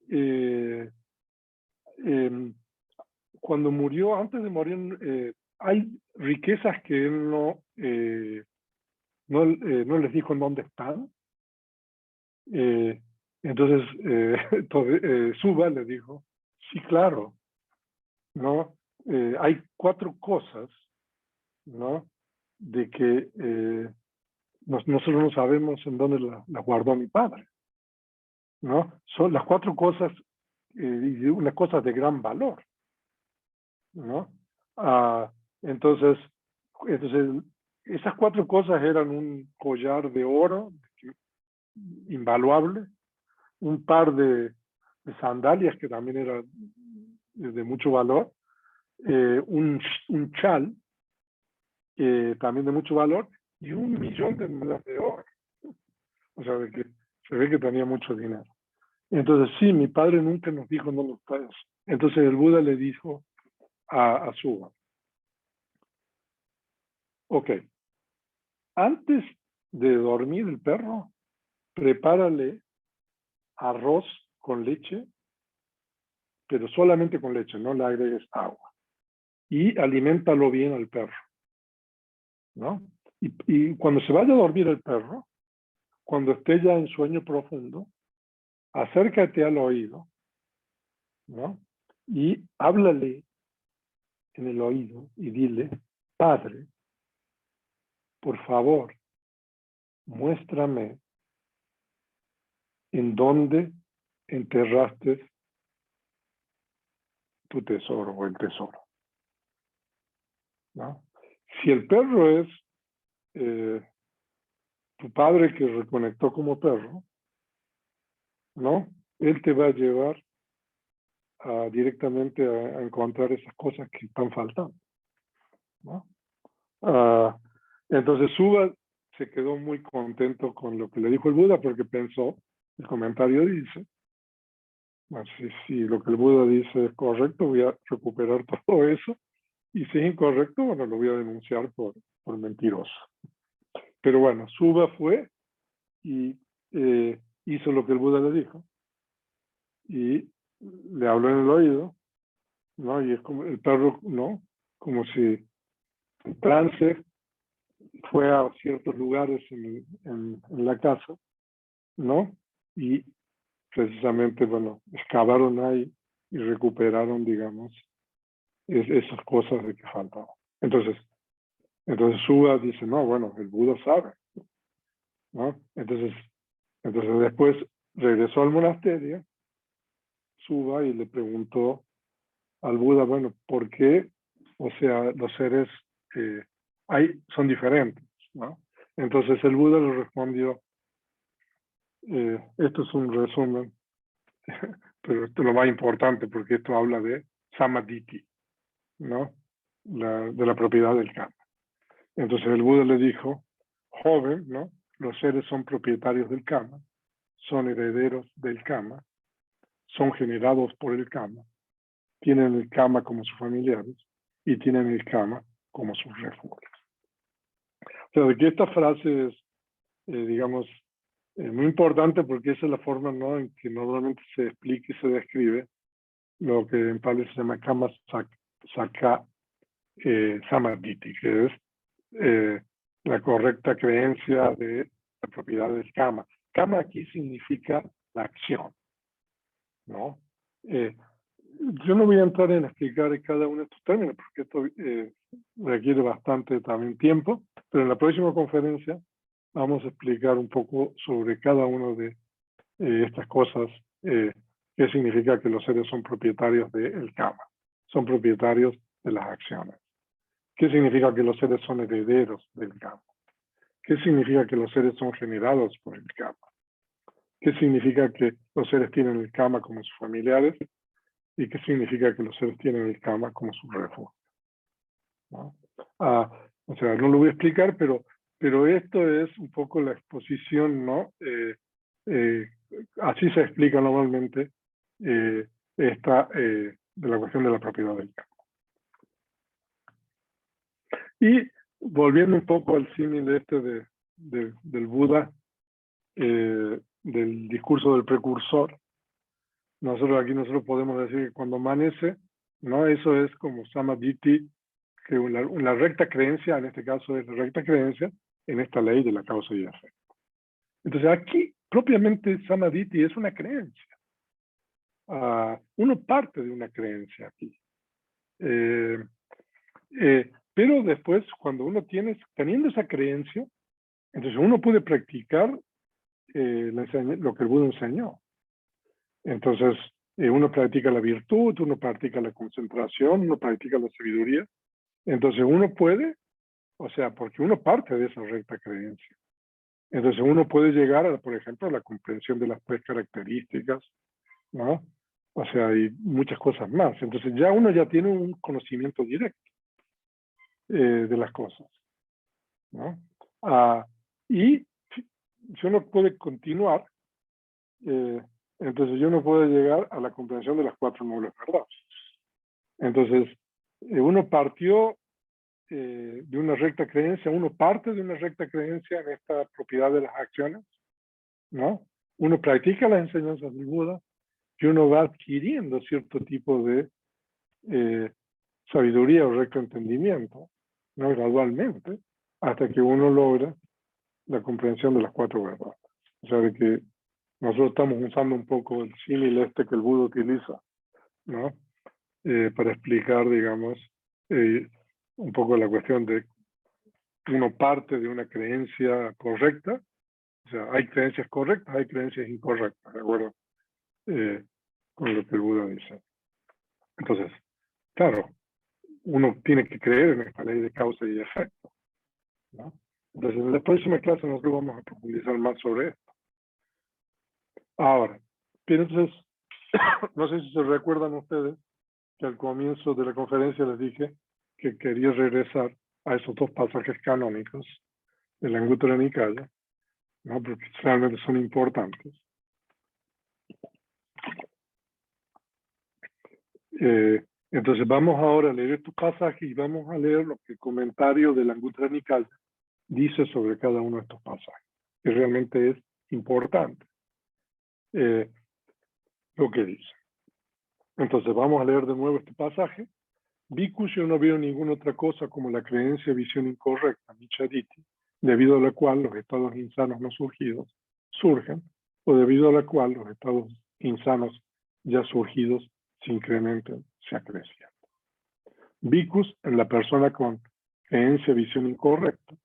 cuando murió, antes de morir, hay riquezas que él no les dijo en dónde están. Entonces, Suba le dijo, sí, claro, ¿no? Hay 4 cosas, ¿no? De que nosotros no sabemos en dónde las guardó mi padre, ¿no? Son las 4 cosas, y unas cosas de gran valor, ¿no? Entonces, esas 4 cosas eran un collar de oro invaluable, un par de sandalias que también era de mucho valor, un chal también de mucho valor, y 1.000.000 de monedas de oro. O sea, de que se ve que tenía mucho dinero. Entonces, sí, mi padre nunca nos dijo dónde está eso. Entonces el Buda le dijo a Suba, ok, antes de dormir el perro, prepárale arroz con leche, pero solamente con leche, no le agregues agua. Y aliméntalo bien al perro, ¿no? Y cuando se vaya a dormir el perro, cuando esté ya en sueño profundo, acércate al oído, ¿no? Y háblale en el oído y dile, Padre, por favor, muéstrame en dónde enterraste tu tesoro o el tesoro, ¿no? Si el perro es tu padre que reconectó como perro, ¿no? Él te va a llevar directamente a encontrar esas cosas que están faltando, ¿no? Entonces Suba se quedó muy contento con lo que le dijo el Buda porque pensó, el comentario dice, bueno, si lo que el Buda dice es correcto, voy a recuperar todo eso, y si es incorrecto, bueno, lo voy a denunciar por mentiroso. Pero bueno, Suba fue y hizo lo que el Buda le dijo, y le habló en el oído, ¿no? Y es como el perro, ¿no? Como si en trance fue a ciertos lugares en la casa, ¿no? Y precisamente, bueno, excavaron ahí y recuperaron, digamos, esas cosas de que faltaban. Entonces Suba dice, no, bueno, el Buda sabe, ¿no? Entonces después regresó al monasterio, Suba, y le preguntó al Buda, bueno, ¿por qué? O sea, los seres son diferentes, ¿no? Entonces el Buda le respondió, esto es un resumen, pero esto es lo más importante porque esto habla de Samadhi, ¿no? De la propiedad del karma. Entonces el Buda le dijo, joven, ¿no? Los seres son propietarios del karma, son herederos del kama, son generados por el kama, tienen el kama como sus familiares y tienen el kama como sus refugios. O sea, de que esta frase es, digamos, muy importante porque esa es la forma, ¿no?, en que normalmente se explica y se describe lo que en Pali se llama kama saka samadhiti, que es la correcta creencia de la propiedad del kama. Kama aquí significa la acción, ¿no? Yo no voy a entrar en explicar cada uno de estos términos porque esto requiere bastante también tiempo, pero en la próxima conferencia vamos a explicar un poco sobre cada una de estas cosas, qué significa que los seres son propietarios del kama, son propietarios de las acciones. ¿Qué significa que los seres son herederos del kama? ¿Qué significa que los seres son generados por el kama? ¿Qué significa que los seres tienen el kama como sus familiares? ¿Y qué significa que los seres tienen el kama como su refugio? ¿No? O sea, no lo voy a explicar, pero esto es un poco la exposición, ¿no? Así se explica normalmente de la cuestión de la propiedad del kama. Y volviendo un poco al símil del Buda, del discurso del precursor, nosotros podemos decir que cuando amanece, ¿no? Eso es como samadhiti, que una recta creencia, en este caso es la recta creencia en esta ley de la causa y efecto. Entonces aquí, propiamente, samadhiti es una creencia. Uno parte de una creencia aquí. Pero después, cuando uno teniendo esa creencia, entonces uno puede practicar lo que el Buda enseñó. Entonces, uno practica la virtud, uno practica la concentración, uno practica la sabiduría. Entonces uno puede, o sea, porque uno parte de esa recta creencia. Entonces uno puede llegar, por ejemplo, a la comprensión de las 3 características, ¿no? O sea, y muchas cosas más. Entonces ya uno ya tiene un conocimiento directo de las cosas, ¿no? Y si uno puede continuar, entonces yo no puedo llegar a la comprensión de las 4 nobles verdades. Entonces, uno partió de una recta creencia, uno parte de una recta creencia en esta propiedad de las acciones, ¿no? Uno practica las enseñanzas del Buda y uno va adquiriendo cierto tipo de sabiduría o recto entendimiento, ¿no? Gradualmente, hasta que uno logra la comprensión de las 4 verdades. O sea, de que nosotros estamos usando un poco el símil que el Buda utiliza, ¿no? Para explicar, digamos, un poco la cuestión de uno parte de una creencia correcta, o sea, hay creencias correctas, hay creencias incorrectas, ¿de acuerdo? Con lo que el Buda dice. Entonces, claro, uno tiene que creer en esta ley de causa y efecto, ¿no? Entonces, en la próxima clase nosotros vamos a profundizar más sobre esto. Ahora, pero entonces, no sé si se recuerdan ustedes que al comienzo de la conferencia les dije que quería regresar a esos 2 pasajes canónicos de la Anguttara Nikaya, ¿no? Porque realmente son importantes. Entonces vamos ahora a leer estos pasajes y vamos a leer lo que el comentario de la Anguttara Nikaya dice sobre cada uno de estos pasajes, que realmente es importante lo que dice. Entonces vamos a leer de nuevo este pasaje. Bhikkhus, yo no veo ninguna otra cosa como la creencia, visión incorrecta, michaditi, debido a la cual los estados insanos no surgidos surgen, o debido a la cual los estados insanos ya surgidos se incrementan, se acrecian. Bhikkhus, en la persona con creencia, visión incorrecta,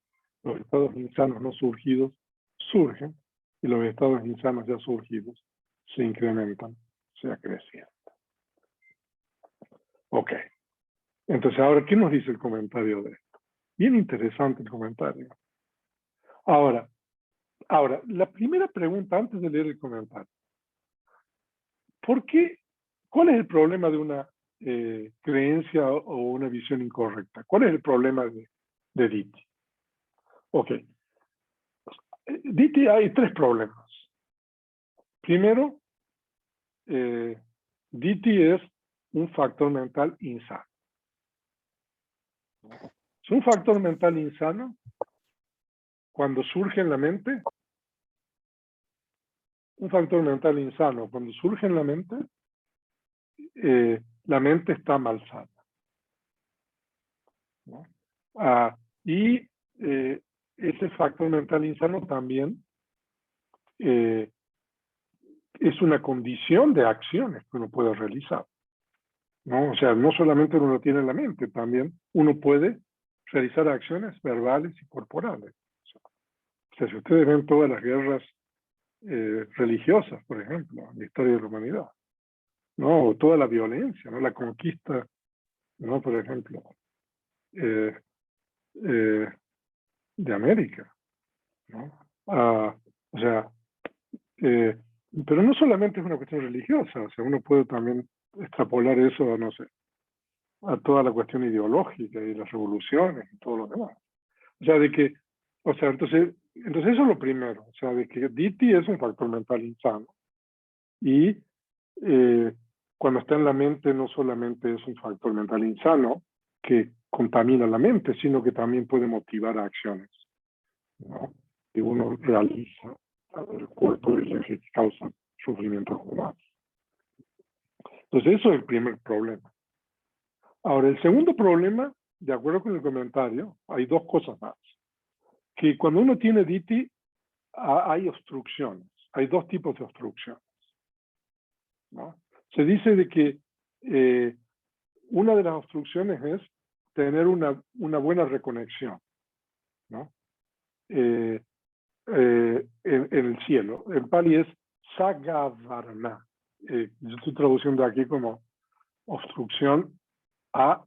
los estados insanos no surgidos surgen, y los estados insanos ya surgidos se incrementan, se acrecian. Ok. Entonces, ahora, ¿qué nos dice el comentario de esto? Bien interesante el comentario. Ahora, la primera pregunta antes de leer el comentario. ¿Por qué? ¿Cuál es el problema de una creencia o una visión incorrecta? ¿Cuál es el problema de Ditthi? Ok. Ditthi hay 3 problemas. Primero, Diti es un factor mental insano. Es un factor mental insano cuando surge en la mente. Un factor mental insano cuando surge en la mente está malsana, ¿no? Y ese factor mental insano también es una condición de acciones que uno puede realizar, ¿no? O sea, no solamente uno lo tiene en la mente, también uno puede realizar acciones verbales y corporales. O sea, si ustedes ven todas las guerras religiosas, por ejemplo, en la historia de la humanidad, ¿no? O toda la violencia, ¿no? La conquista, ¿no? Por ejemplo, de América, ¿no? O sea, pero no solamente es una cuestión religiosa, o sea, uno puede también extrapolar eso a, no sé, a toda la cuestión ideológica y las revoluciones y todo lo demás. O sea, entonces eso es lo primero, o sea, de que Diti es un factor mental insano y cuando está en la mente no solamente es un factor mental insano que contamina la mente, sino que también puede motivar a acciones, ¿no? Que uno realiza el cuerpo y que causan sufrimiento humano. Entonces eso es el primer problema. Ahora, el segundo problema, de acuerdo con el comentario, hay dos cosas más. Que cuando uno tiene Diti, hay obstrucciones. Hay dos tipos de obstrucciones, ¿no? Se dice de que una de las obstrucciones es tener una buena reconexión, ¿no? En el cielo. El pali es Sagavarna. Yo estoy traduciendo aquí como obstrucción a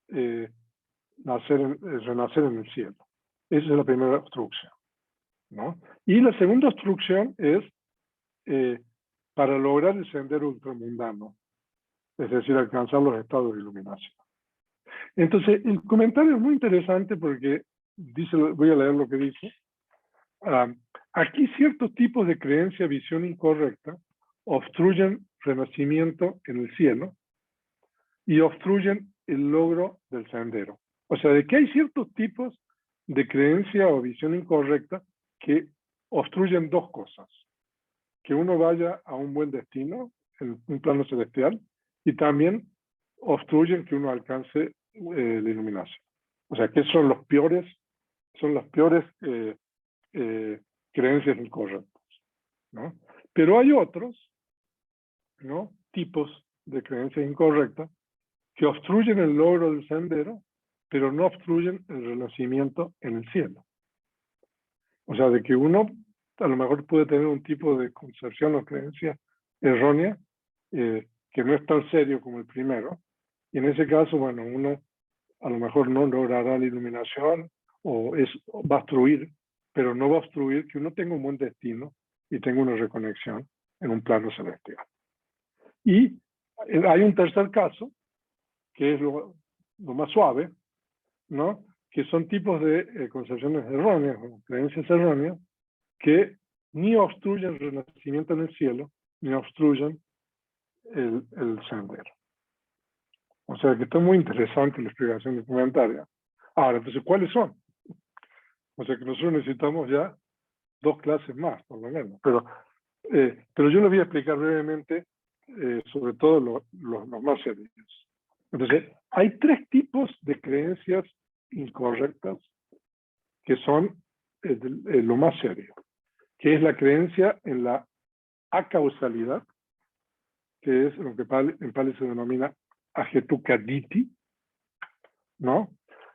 renacer en el cielo. Esa es la primera obstrucción, ¿no? Y la segunda obstrucción es para lograr el sendero ultramundano, es decir, alcanzar los estados de iluminación. Entonces, el comentario es muy interesante porque dice, voy a leer lo que dice. Aquí ciertos tipos de creencia, visión incorrecta, obstruyen renacimiento en el cielo y obstruyen el logro del sendero. O sea, de que hay ciertos tipos de creencia o visión incorrecta que obstruyen dos cosas. Que uno vaya a un buen destino, en un plano celestial, y también obstruyen que uno alcance la iluminación. O sea, que son las peores creencias incorrectas, ¿no? Pero hay otros, ¿no? Tipos de creencias incorrectas que obstruyen el logro del sendero, pero no obstruyen el renacimiento en el cielo. O sea, de que uno a lo mejor puede tener un tipo de concepción o creencia errónea que no es tan serio como el primero. Y en ese caso, bueno, uno a lo mejor no logrará la iluminación o va a obstruir, pero no va a obstruir que uno tenga un buen destino y tenga una reconexión en un plano celestial. Y hay un tercer caso, que es lo más suave, ¿no? Que son tipos de concepciones erróneas o creencias erróneas que ni obstruyen el renacimiento en el cielo, ni obstruyen el sendero. O sea que está muy interesante la explicación documentaria. Ahora, entonces, ¿cuáles son? O sea que nosotros necesitamos ya 2 clases más, por lo menos. Pero yo les voy a explicar brevemente, sobre todo los más serios. Entonces, hay 3 tipos de creencias incorrectas que son lo más serio, que es la creencia en la acausalidad, que es lo que en Pali se denomina ahetukaditi, ¿no?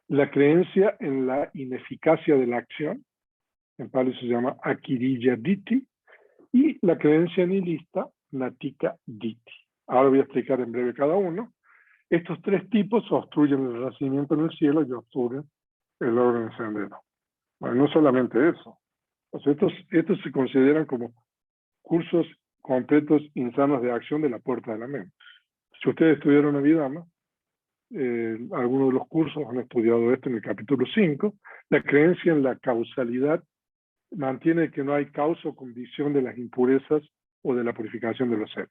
La creencia en la ineficacia de la acción, en Pali se llama akiriyaditi, y la creencia nihilista, natika diti. Ahora voy a explicar en breve cada uno. Estos 3 tipos obstruyen el renacimiento en el cielo y obstruyen el logro del sendero. Bueno, no solamente eso. O sea, estos se consideran como cursos completos insanos de acción de la puerta de la mente. Si ustedes estudiaron Abhidhamma, algunos de los cursos han estudiado esto en el capítulo 5, la creencia en la causalidad mantiene que no hay causa o condición de las impurezas o de la purificación de los seres.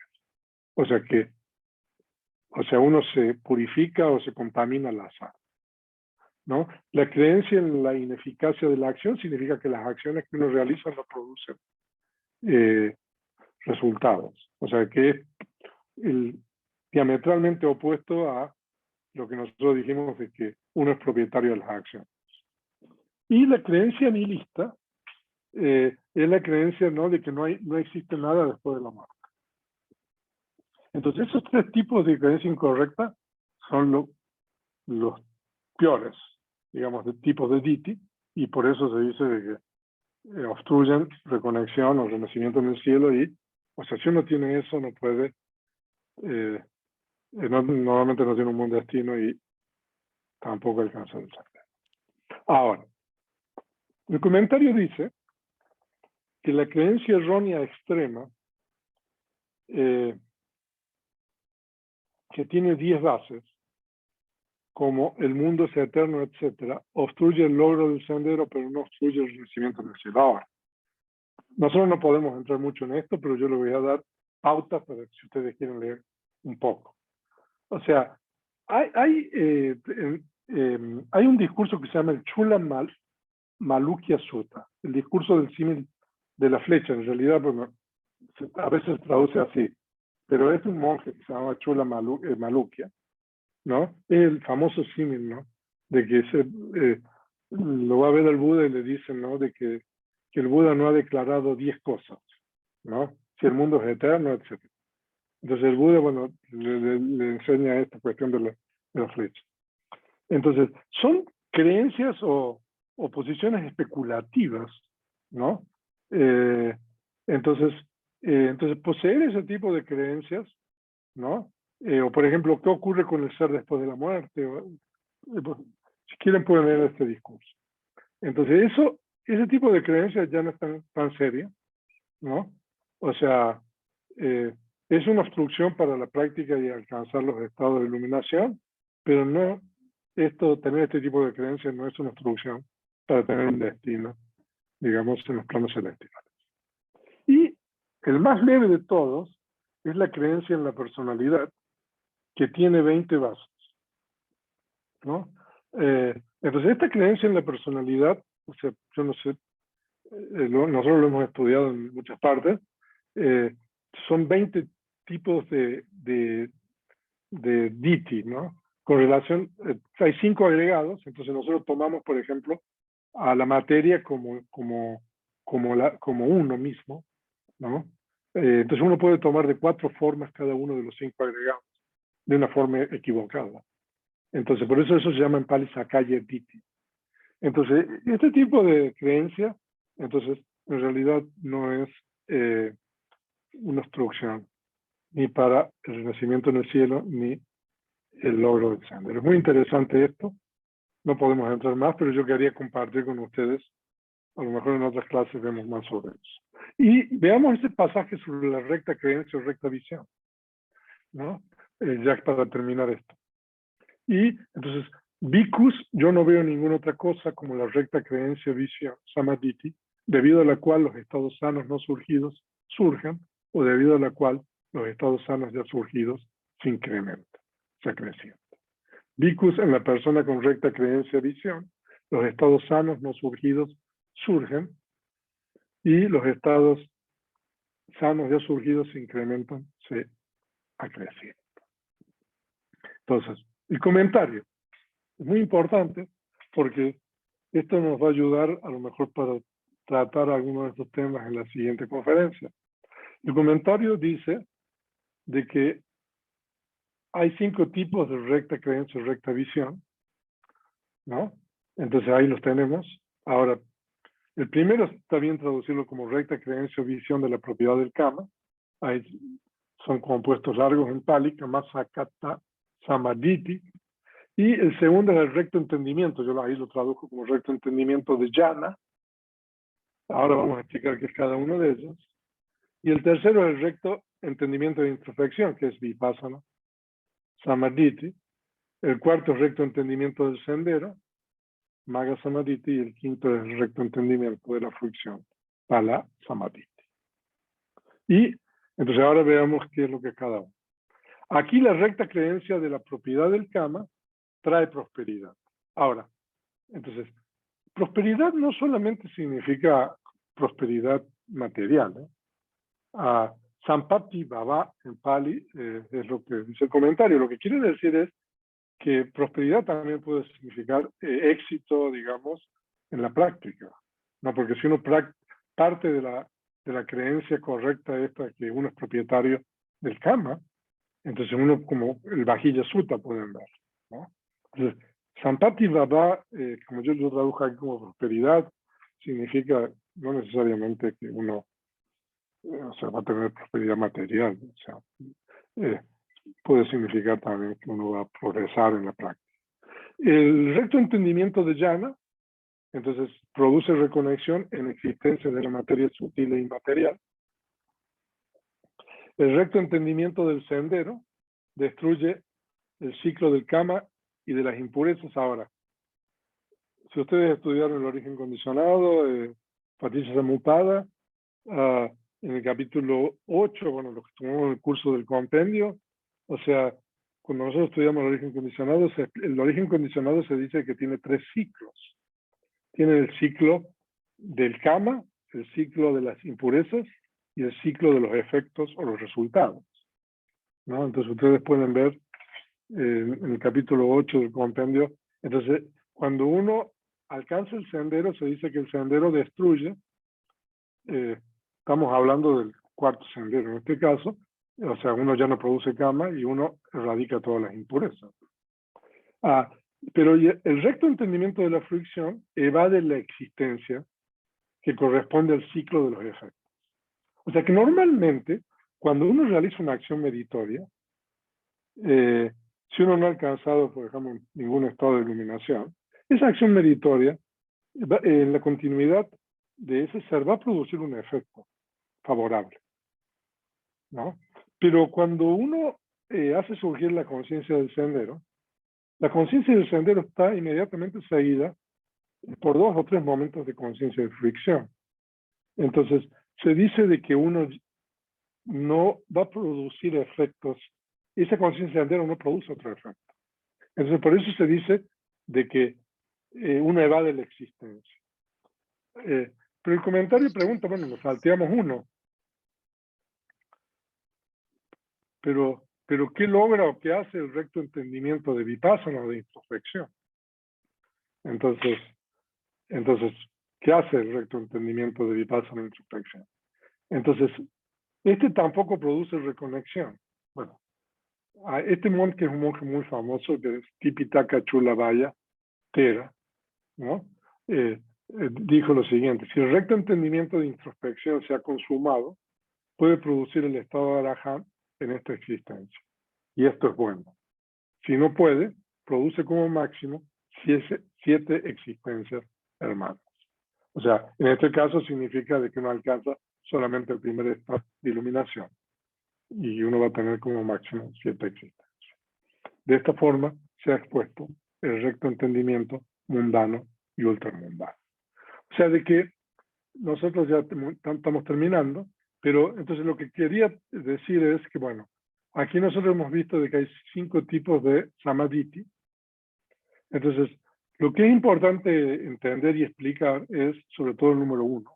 O sea, uno se purifica o se contamina al azar, ¿no? La creencia en la ineficacia de la acción significa que las acciones que uno realiza no producen resultados. O sea, que es diametralmente opuesto a lo que nosotros dijimos de que uno es propietario de las acciones. Y la creencia nihilista es la creencia, ¿no?, de que no existe nada después de la muerte. Entonces, esos tres tipos de creencia incorrecta son los peores, digamos, de tipos de Diti, y por eso se dice de que obstruyen reconexión o renacimiento en el cielo, y, o sea, si uno tiene eso, no puede, normalmente no tiene un buen destino y tampoco alcanza el secreto. Ahora, el comentario dice que la creencia errónea extrema, que tiene 10 bases, como el mundo es eterno, etc., obstruye el logro del sendero, pero no obstruye el renacimiento del cielo. Ahora, nosotros no podemos entrar mucho en esto, pero yo le voy a dar pautas para si ustedes quieren leer un poco. O sea, hay un discurso que se llama el Chula Malukya Sutta, el discurso del símil de la flecha. En realidad, bueno, a veces se traduce así, pero es un monje que se llama Chula Malukya, ¿no? Es el famoso símil, ¿no? De que lo va a ver el Buda y le dicen, ¿no?, de que el Buda no ha declarado 10 cosas, ¿no? Si el mundo es eterno, etc. Entonces el Buda, bueno, le enseña esta cuestión de la flecha. Entonces, son creencias o posiciones especulativas, ¿no? Entonces, poseer ese tipo de creencias, ¿no? O por ejemplo, ¿qué ocurre con el ser después de la muerte? Si quieren pueden leer este discurso. Entonces, ese tipo de creencias ya no es tan seria, ¿no? O sea, es una obstrucción para la práctica y alcanzar los estados de iluminación, pero no, tener este tipo de creencias no es una obstrucción para tener un destino, digamos, en los planos celestiales. Y el más leve de todos es la creencia en la personalidad, que tiene 20 bases, ¿no? Entonces, esta creencia en la personalidad, o sea, yo no sé, nosotros lo hemos estudiado en muchas partes, son 20 tipos de Diti, ¿no? Con relación, hay 5 agregados, entonces nosotros tomamos, por ejemplo, a la materia como uno mismo, ¿no? Entonces uno puede tomar de 4 formas cada uno de los 5 agregados, de una forma equivocada. Entonces, por eso se llama en Pali Sakaya Diti. Entonces, este tipo de creencia, entonces, en realidad no es una obstrucción ni para el renacimiento en el cielo, ni el logro del sendero. Es muy interesante esto. No podemos entrar más, pero yo quería compartir con ustedes. A lo mejor en otras clases vemos más sobre eso. Y veamos este pasaje sobre la recta creencia o recta visión, ¿no? Ya para terminar esto. Y entonces, Bhikkhus, yo no veo ninguna otra cosa como la recta creencia o visión, Samadhi, debido a la cual los estados sanos no surgidos surgen, o debido a la cual los estados sanos ya surgidos se incrementan, se acrecientan. Bhikkhus, en la persona con recta creencia o visión, los estados sanos no surgidos surgen, y los estados sanos ya surgidos se incrementan, se acrecientan. Entonces, el comentario es muy importante porque esto nos va a ayudar a lo mejor para tratar algunos de estos temas en la siguiente conferencia. El comentario dice de que hay 5 tipos de recta creencia o recta visión, ¿no? Entonces ahí los tenemos. Ahora, el primero está bien traducirlo como recta creencia o visión de la propiedad del Kama. Ahí son compuestos largos en Pali, Kama Sakata Samadhi. Y el segundo es el recto entendimiento. Yo ahí lo tradujo como recto entendimiento de Jnana. Ahora vamos a explicar qué es cada uno de ellos. Y el tercero es el recto entendimiento de introspección, que es Vipassana Samadhi. El cuarto es recto entendimiento del sendero, Magga Samadhi. Y el quinto es el recto entendimiento de la fruición, Phala Samadhi. Y Entonces ahora veamos qué es lo que es cada uno. Aquí la recta creencia de la propiedad del Kama trae prosperidad. Ahora, entonces, prosperidad no solamente significa prosperidad material. Sampati Baba en Pali es lo que dice el comentario. Lo que quiere decir es que prosperidad también puede significar éxito, digamos, en la práctica. ¿No? Porque si uno parte de la creencia correcta esta que uno es propietario del Kama, entonces uno como el Vajilla Sutta pueden ver. ¿No? Entonces, Sampati Baba, como yo lo tradujo aquí como prosperidad, significa no necesariamente que uno o sea, va a tener prosperidad material. O sea, puede significar también que uno va a progresar en la práctica. El recto entendimiento de Jnana, entonces, produce reconexión en la existencia de la materia sutil e inmaterial. El recto entendimiento del sendero destruye el ciclo del Kama y de las impurezas. Ahora, si ustedes estudiaron el origen condicionado, Patricia Samutpada, en el capítulo 8, bueno, lo que tomamos en el curso del compendio, o sea, cuando nosotros estudiamos el origen condicionado se dice que tiene 3 ciclos. Tiene el ciclo del Kama, el ciclo de las impurezas y el ciclo de los efectos o los resultados. ¿No? Entonces ustedes pueden ver en el capítulo 8 del compendio, entonces cuando uno alcanza el sendero, se dice que el sendero destruye, estamos hablando del cuarto sendero en este caso, o sea, uno ya no produce Kama y uno erradica todas las impurezas. Pero el recto entendimiento de la fruición evade la existencia que corresponde al ciclo de los efectos. O sea que normalmente, cuando uno realiza una acción meritoria, si uno no ha alcanzado, por ejemplo, ningún estado de iluminación, esa acción meritoria, en la continuidad de ese ser, va a producir un efecto favorable, ¿no? Pero cuando uno hace surgir la conciencia del sendero, la conciencia del sendero está inmediatamente seguida por 2 o 3 momentos de conciencia de fricción. Entonces, se dice de que uno no va a producir efectos, esa conciencia del sendero no produce otro efecto. Entonces, por eso se dice de que uno evade la existencia. Pero el comentario pregunta, bueno, nos salteamos uno. Pero ¿qué logra o qué hace el recto entendimiento de vipassana o de introspección? Entonces, ¿qué hace el recto entendimiento de vipassana e introspección? Entonces, este tampoco produce reconexión. Bueno, este monje, que es un monje muy famoso, que es Tipitaka Chulabaya Thera, ¿no? Dijo lo siguiente: si el recto entendimiento de introspección se ha consumado, puede producir el estado de Arahant en esta existencia. Y esto es bueno. Si no puede, produce como máximo 7 existencias hermanas. O sea, en este caso significa de que uno alcanza solamente el primer estado de iluminación. Y uno va a tener como máximo 7 existencias. De esta forma se ha expuesto el recto entendimiento mundano y ultramundano. O sea, de que nosotros ya estamos terminando, pero entonces lo que quería decir es que, bueno, aquí nosotros hemos visto de que hay 5 tipos de samadhi. Entonces, lo que es importante entender y explicar es sobre todo el número 1,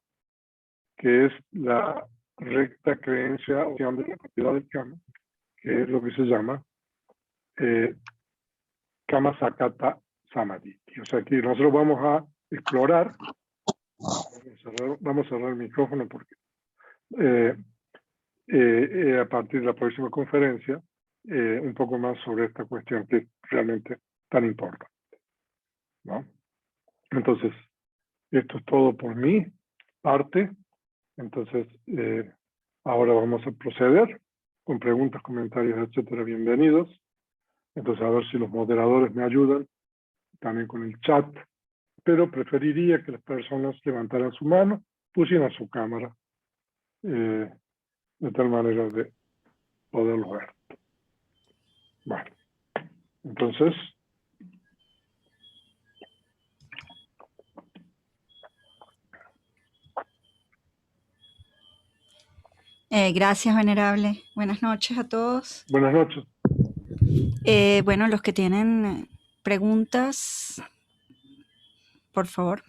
que es la recta creencia o de la propiedad del Kama, que es lo que se llama Kama Sakata Samadhi. O sea, que nosotros vamos a explorar, vamos a cerrar el micrófono porque a partir de la próxima conferencia, un poco más sobre esta cuestión que es realmente tan importante, ¿no? Entonces, esto es todo por mi parte. Entonces, ahora vamos a proceder con preguntas, comentarios, etcétera. Bienvenidos. Entonces, a ver si los moderadores me ayudan también con el chat, pero preferiría que las personas levantaran su mano, pusieran su cámara, de tal manera de poderlo ver. Bueno, entonces, Gracias, venerable. Buenas noches a todos. Buenas noches. Bueno, los que tienen preguntas, por favor.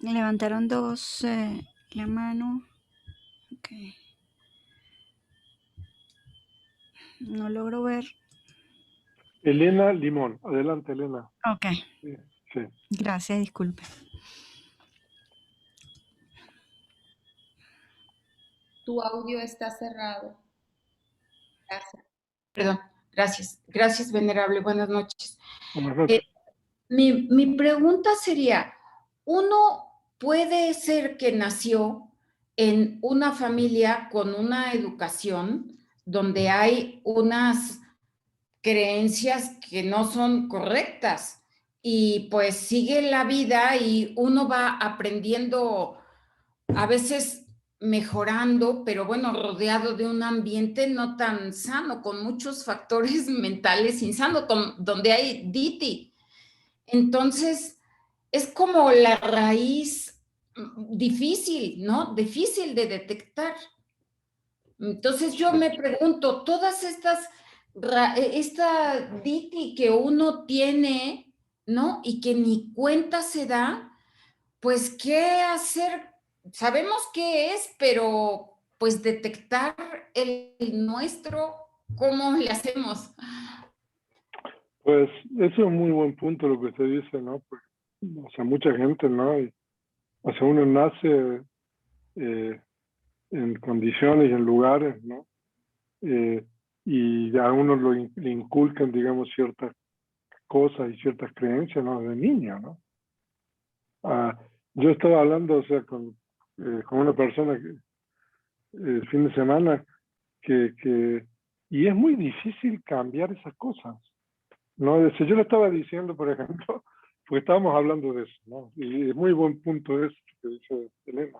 Levantaron dos la mano. Okay. No logro ver. Elena Limón. Adelante, Elena. Ok. Sí, sí. Gracias, disculpe. Tu audio está cerrado. Gracias. Perdón, gracias. Gracias, venerable. Buenas noches. Buenas noches. Mi pregunta sería, ¿uno puede ser que nació en una familia con una educación donde hay unas creencias que no son correctas y pues sigue la vida y uno va aprendiendo, a veces mejorando, pero bueno, rodeado de un ambiente no tan sano, con muchos factores mentales insanos, donde hay Diti? Entonces, es como la raíz difícil, ¿no? Difícil de detectar. Entonces yo me pregunto, todas esta Diti que uno tiene, ¿no? Y que ni cuenta se da, pues, ¿qué hacer? Sabemos qué es, pero pues detectar el nuestro, ¿cómo le hacemos? Pues eso es un muy buen punto lo que usted dice, ¿no? Pues, o sea, mucha gente, ¿no? Y, o sea, uno nace en condiciones y en lugares, ¿no? Y a uno le inculcan, digamos, ciertas cosas y ciertas creencias, ¿no? De niño, ¿no? Yo estaba hablando, o sea, con una persona el fin de semana y es muy difícil cambiar esas cosas, ¿no? Yo le estaba diciendo, por ejemplo, porque estábamos hablando de eso, ¿no? Y es muy buen punto eso que dice Elena.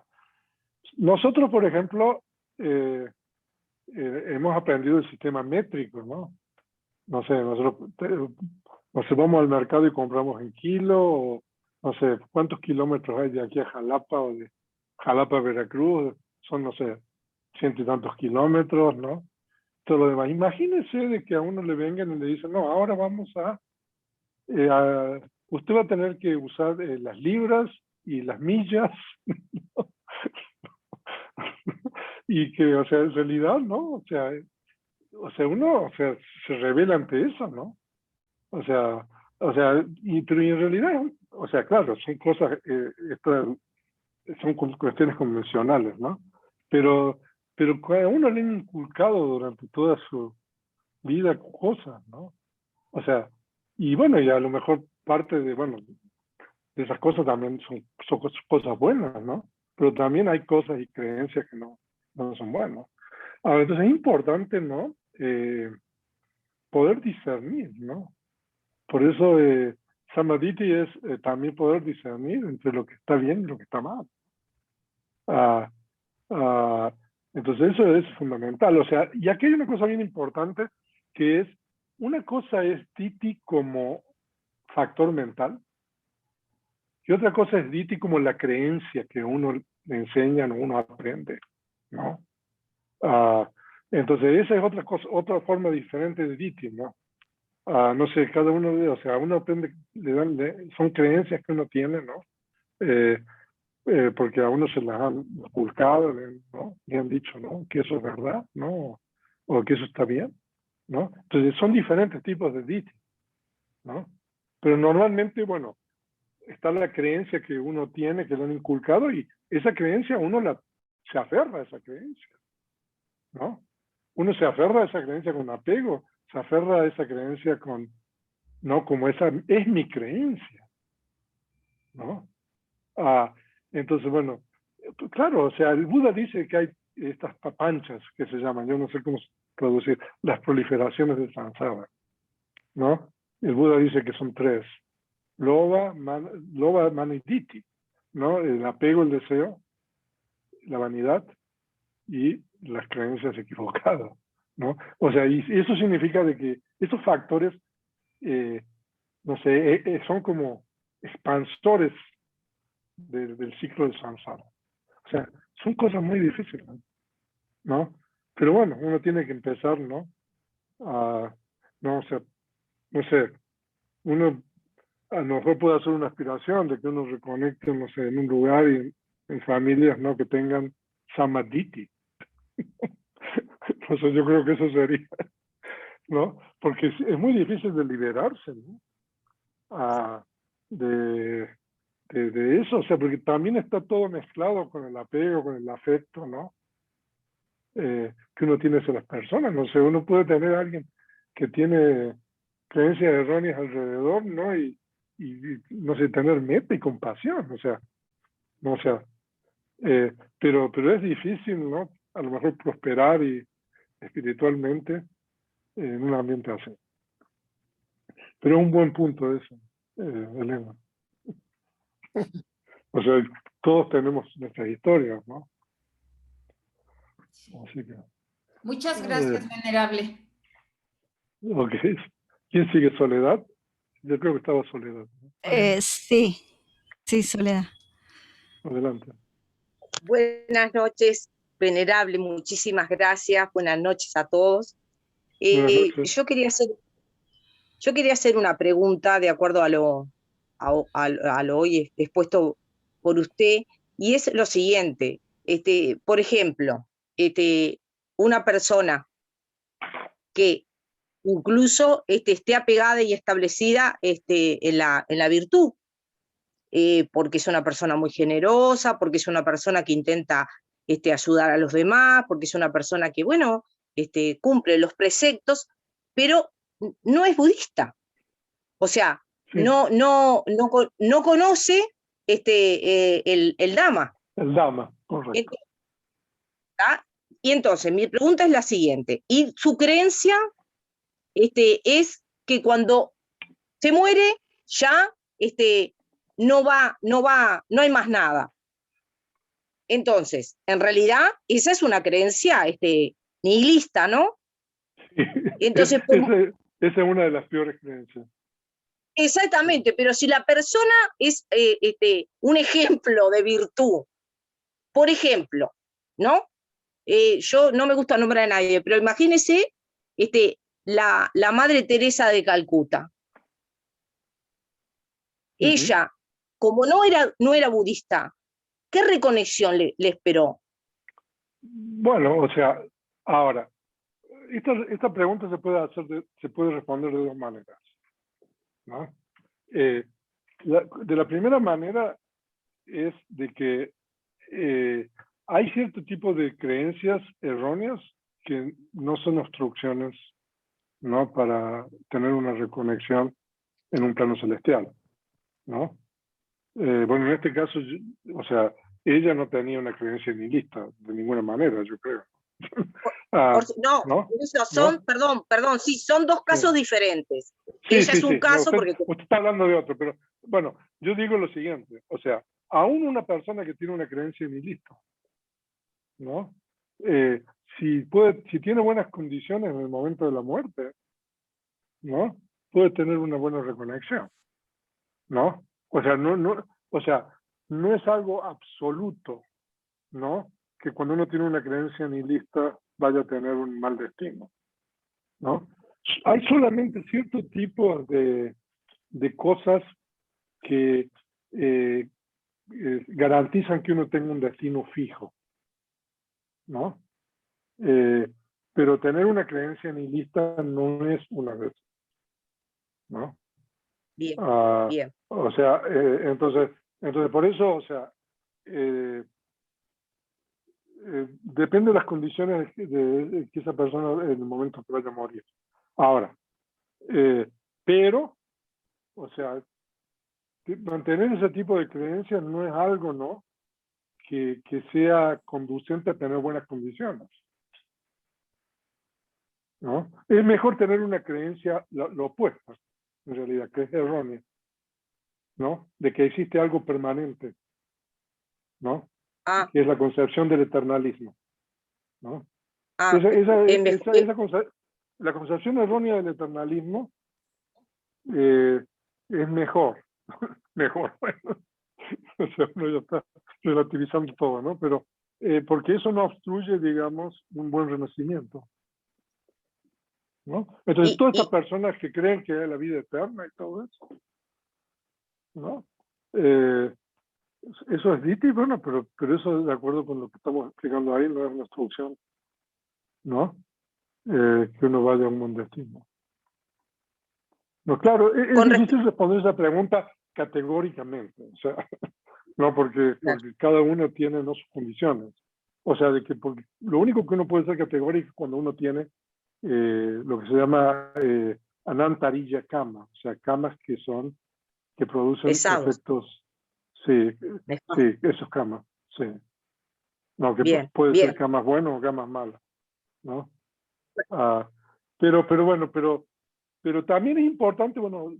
Nosotros, por ejemplo, hemos aprendido el sistema métrico, ¿no? No sé, nosotros vamos al mercado y compramos en kilo, o no sé, cuántos kilómetros hay de aquí a Jalapa o de Jalapa a Veracruz, son, no sé, 100 y tantos kilómetros, ¿no? Todo lo demás. Imagínense de que a uno le vengan y le dicen, no, ahora vamos usted va a tener que usar las libras y las millas, y que, o sea, en realidad, ¿no? O sea, uno, o sea, se revela ante eso, ¿no? O sea, pero en realidad, o sea, claro, son cosas, son cuestiones convencionales, ¿no? Pero a uno le han inculcado durante toda su vida cosas, ¿no? O sea, y bueno, y a lo mejor parte de, bueno, de esas cosas también son cosas buenas, ¿no? Pero también hay cosas y creencias que no son buenas. Ahora, entonces es importante, ¿no? Poder discernir, ¿no? Por eso Samadhi es también poder discernir entre lo que está bien y lo que está mal. Ah, ah, entonces eso es fundamental. O sea, y aquí hay una cosa bien importante que es, una cosa es Diti como factor mental y otra cosa es Diti como la creencia que uno le enseñan o uno aprende, ¿no? Ah, entonces esa es otra cosa, otra forma diferente de Diti, ¿no? No sé, cada uno de, o sea, uno aprende, son creencias que uno tiene, ¿no? Porque a uno se las han inculcado, ¿no? Le han dicho, ¿no? Que eso es verdad, ¿no? O que eso está bien, ¿no? Entonces son diferentes tipos de Diti, ¿no? Pero normalmente, bueno, está la creencia que uno tiene, que le han inculcado, y esa creencia se aferra a esa creencia, ¿no? Uno se aferra a esa creencia con apego, se aferra a esa creencia con, no, como esa es mi creencia, ¿no? Entonces, bueno, claro, o sea, el Buda dice que hay estas papanchas que se llaman, yo no sé cómo traducir, las proliferaciones de samsara, ¿no? El Buda dice que son 3. Loba, mana y ditthi, ¿no? El apego, el deseo, la vanidad y las creencias equivocadas, ¿no? O sea, y eso significa de que esos factores, no sé, son como expansores del ciclo del samsara. O sea, son cosas muy difíciles, ¿no? Pero bueno, uno tiene que empezar, ¿no? No, o sea, no sé, uno a lo mejor puede hacer una aspiración de que uno reconecte, no sé, en un lugar y en familias, ¿no? Que tengan samadhi. Entonces yo creo que eso sería, ¿no? Porque es muy difícil de liberarse, ¿no? De eso, o sea, porque también está todo mezclado con el apego, con el afecto, ¿no? Que uno tiene hacia las personas, no sé, uno puede tener a alguien que tiene creencias erróneas alrededor, ¿no? Y no sé, tener meta y compasión, o sea, no, o sea, pero es difícil, ¿no? A lo mejor prosperar y espiritualmente en un ambiente así. Pero es un buen punto eso, Elena. O sea, todos tenemos nuestras historias, ¿no? Así que, Muchas gracias, venerable. ok. ¿Quién sigue? ¿Soledad? Yo creo que estaba Soledad, ¿no? Sí, sí, Soledad. Adelante. Buenas noches, venerable, muchísimas gracias. Buenas noches a todos. Buenas noches. Yo quería hacer una pregunta de acuerdo a lo hoy expuesto por usted, y es lo siguiente. Por ejemplo, una persona que incluso esté apegada y establecida en la virtud, porque es una persona muy generosa, porque es una persona que intenta ayudar a los demás, porque es una persona que, bueno, cumple los preceptos, pero no es budista. O sea, Sí, no conoce el Dhamma. el Dhamma, correcto. ¿Tá? Y entonces, mi pregunta es la siguiente. Y su creencia es que cuando se muere, ya no hay más nada. Entonces, en realidad, esa es una creencia nihilista, ¿no? Sí. Entonces, Esa es una de las peores creencias. exactamente, pero si la persona es un ejemplo de virtud, por ejemplo, ¿no? Yo no me gusta nombrar a nadie, pero imagínese la Madre Teresa de Calcuta. Ella, como no era budista, ¿qué reconexión le esperó? Bueno, o sea, ahora, esta pregunta se puede responder de 2 maneras, ¿no? De la primera manera es de que hay cierto tipo de creencias erróneas que no son obstrucciones, ¿no? Para tener una reconexión en un plano celestial, ¿no? Bueno, en este caso, o sea, ella no tenía una creencia nihilista de ninguna manera, yo creo. No, ¿no? eso son, ¿no? perdón, sí, son dos casos Sí. diferentes. Sí, Ella es un No, caso porque... usted está hablando de otro, pero bueno, yo digo lo siguiente, o sea, aún una persona que tiene una creencia nihilista, ¿no? Si tiene buenas condiciones en el momento de la muerte, ¿no? Puede tener una buena reconexión, ¿no? O sea, no es algo absoluto, ¿no? Que cuando uno tiene una creencia nihilista vaya a tener un mal destino, ¿no? Hay solamente cierto tipo de cosas que garantizan que uno tenga un destino fijo, ¿no? Pero tener una creencia nihilista no es una de esas, ¿no? Bien, bien. O sea, entonces por eso, o sea, depende de las condiciones de que esa persona en el momento que vaya a morir. Ahora, pero, o sea, mantener ese tipo de creencias no es algo, ¿no? que sea conducente a tener buenas condiciones, ¿no? Es mejor tener una creencia, lo opuesta, en realidad, que es errónea, ¿no? De que existe algo permanente, ¿no? Ah, Que es la concepción del eternalismo, ¿no? ah, La concepción errónea del eternalismo es mejor, mejor, bueno, o sea, uno ya está relativizando todo, ¿no? Pero porque eso no obstruye, digamos, un buen renacimiento, ¿no? Entonces, todas estas personas que creen que hay la vida eterna y todo eso, ¿no? Eso es dito y bueno, pero eso de acuerdo con lo que estamos explicando ahí, no es una instrucción, ¿no? Que uno vaya a un buen destino. No, claro, es difícil responder esa pregunta categóricamente, o sea, no, porque cada uno tiene, ¿no?, sus condiciones. O sea, de que porque lo único que uno puede ser categórico es cuando uno tiene lo que se llama anantariya kama, o sea, camas que producen pesados. efectos, sí, sí, esos camas, sí. No, que Bien, puede bien. ser camas buenas o camas malas, ¿no? Pero bueno, pero también es importante, bueno,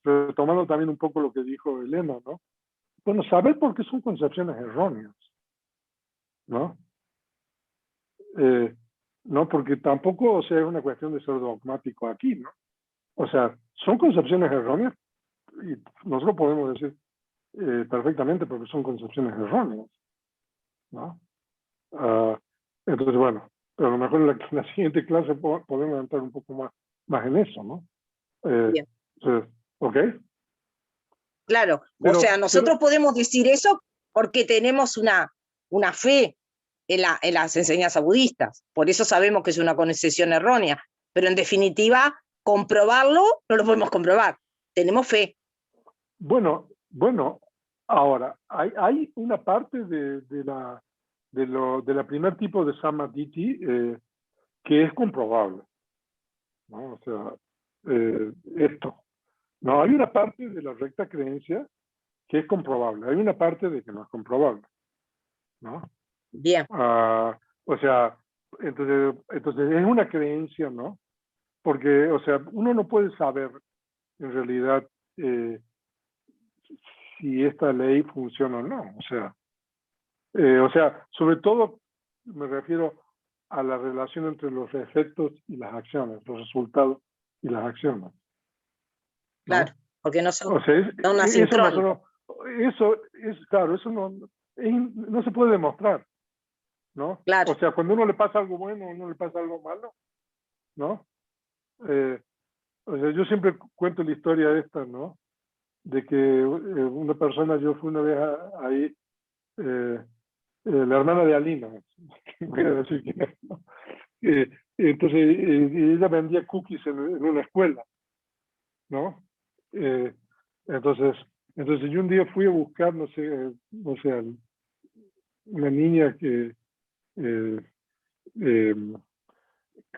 retomando también un poco lo que dijo Elena, ¿no? Bueno, saber por qué son concepciones erróneas, ¿no? No, porque tampoco, o sea, es una cuestión de ser dogmático aquí, ¿no? O sea, son concepciones erróneas y nosotros podemos decir perfectamente porque son concepciones erróneas, ¿no? Entonces, bueno, pero a lo mejor en la siguiente clase podemos entrar un poco más en eso, ¿no? Bien. ¿Ok? Claro, o sea, nosotros podemos decir eso porque tenemos una fe en las enseñanzas budistas, por eso sabemos que es una concepción errónea, pero en definitiva, comprobarlo no lo podemos comprobar, tenemos fe. Bueno, ahora, hay una parte de la primer tipo de samadhi que es comprobable, ¿no? O sea, esto. No, hay una parte de la recta creencia que es comprobable, hay una parte de que no es comprobable, ¿no? Bien. O sea, entonces es una creencia, ¿no? Porque, o sea, uno no puede saber en realidad si esta ley funciona o no. O sea, sobre todo me refiero a la relación entre los efectos y las acciones, los resultados y las acciones, ¿no? Claro, porque no son, o sea, son asincrónicos. Claro, eso no se puede demostrar, ¿no? Claro. O sea, cuando a uno le pasa algo bueno, a uno le pasa algo malo, ¿no? O sea, yo siempre cuento la historia esta, ¿no? De que una persona, yo fui una vez ahí, la hermana de Alina, voy a decir quién es, ¿no? Entonces, ella vendía cookies en una escuela, ¿no? Entonces yo un día fui a buscar, no sé, una niña que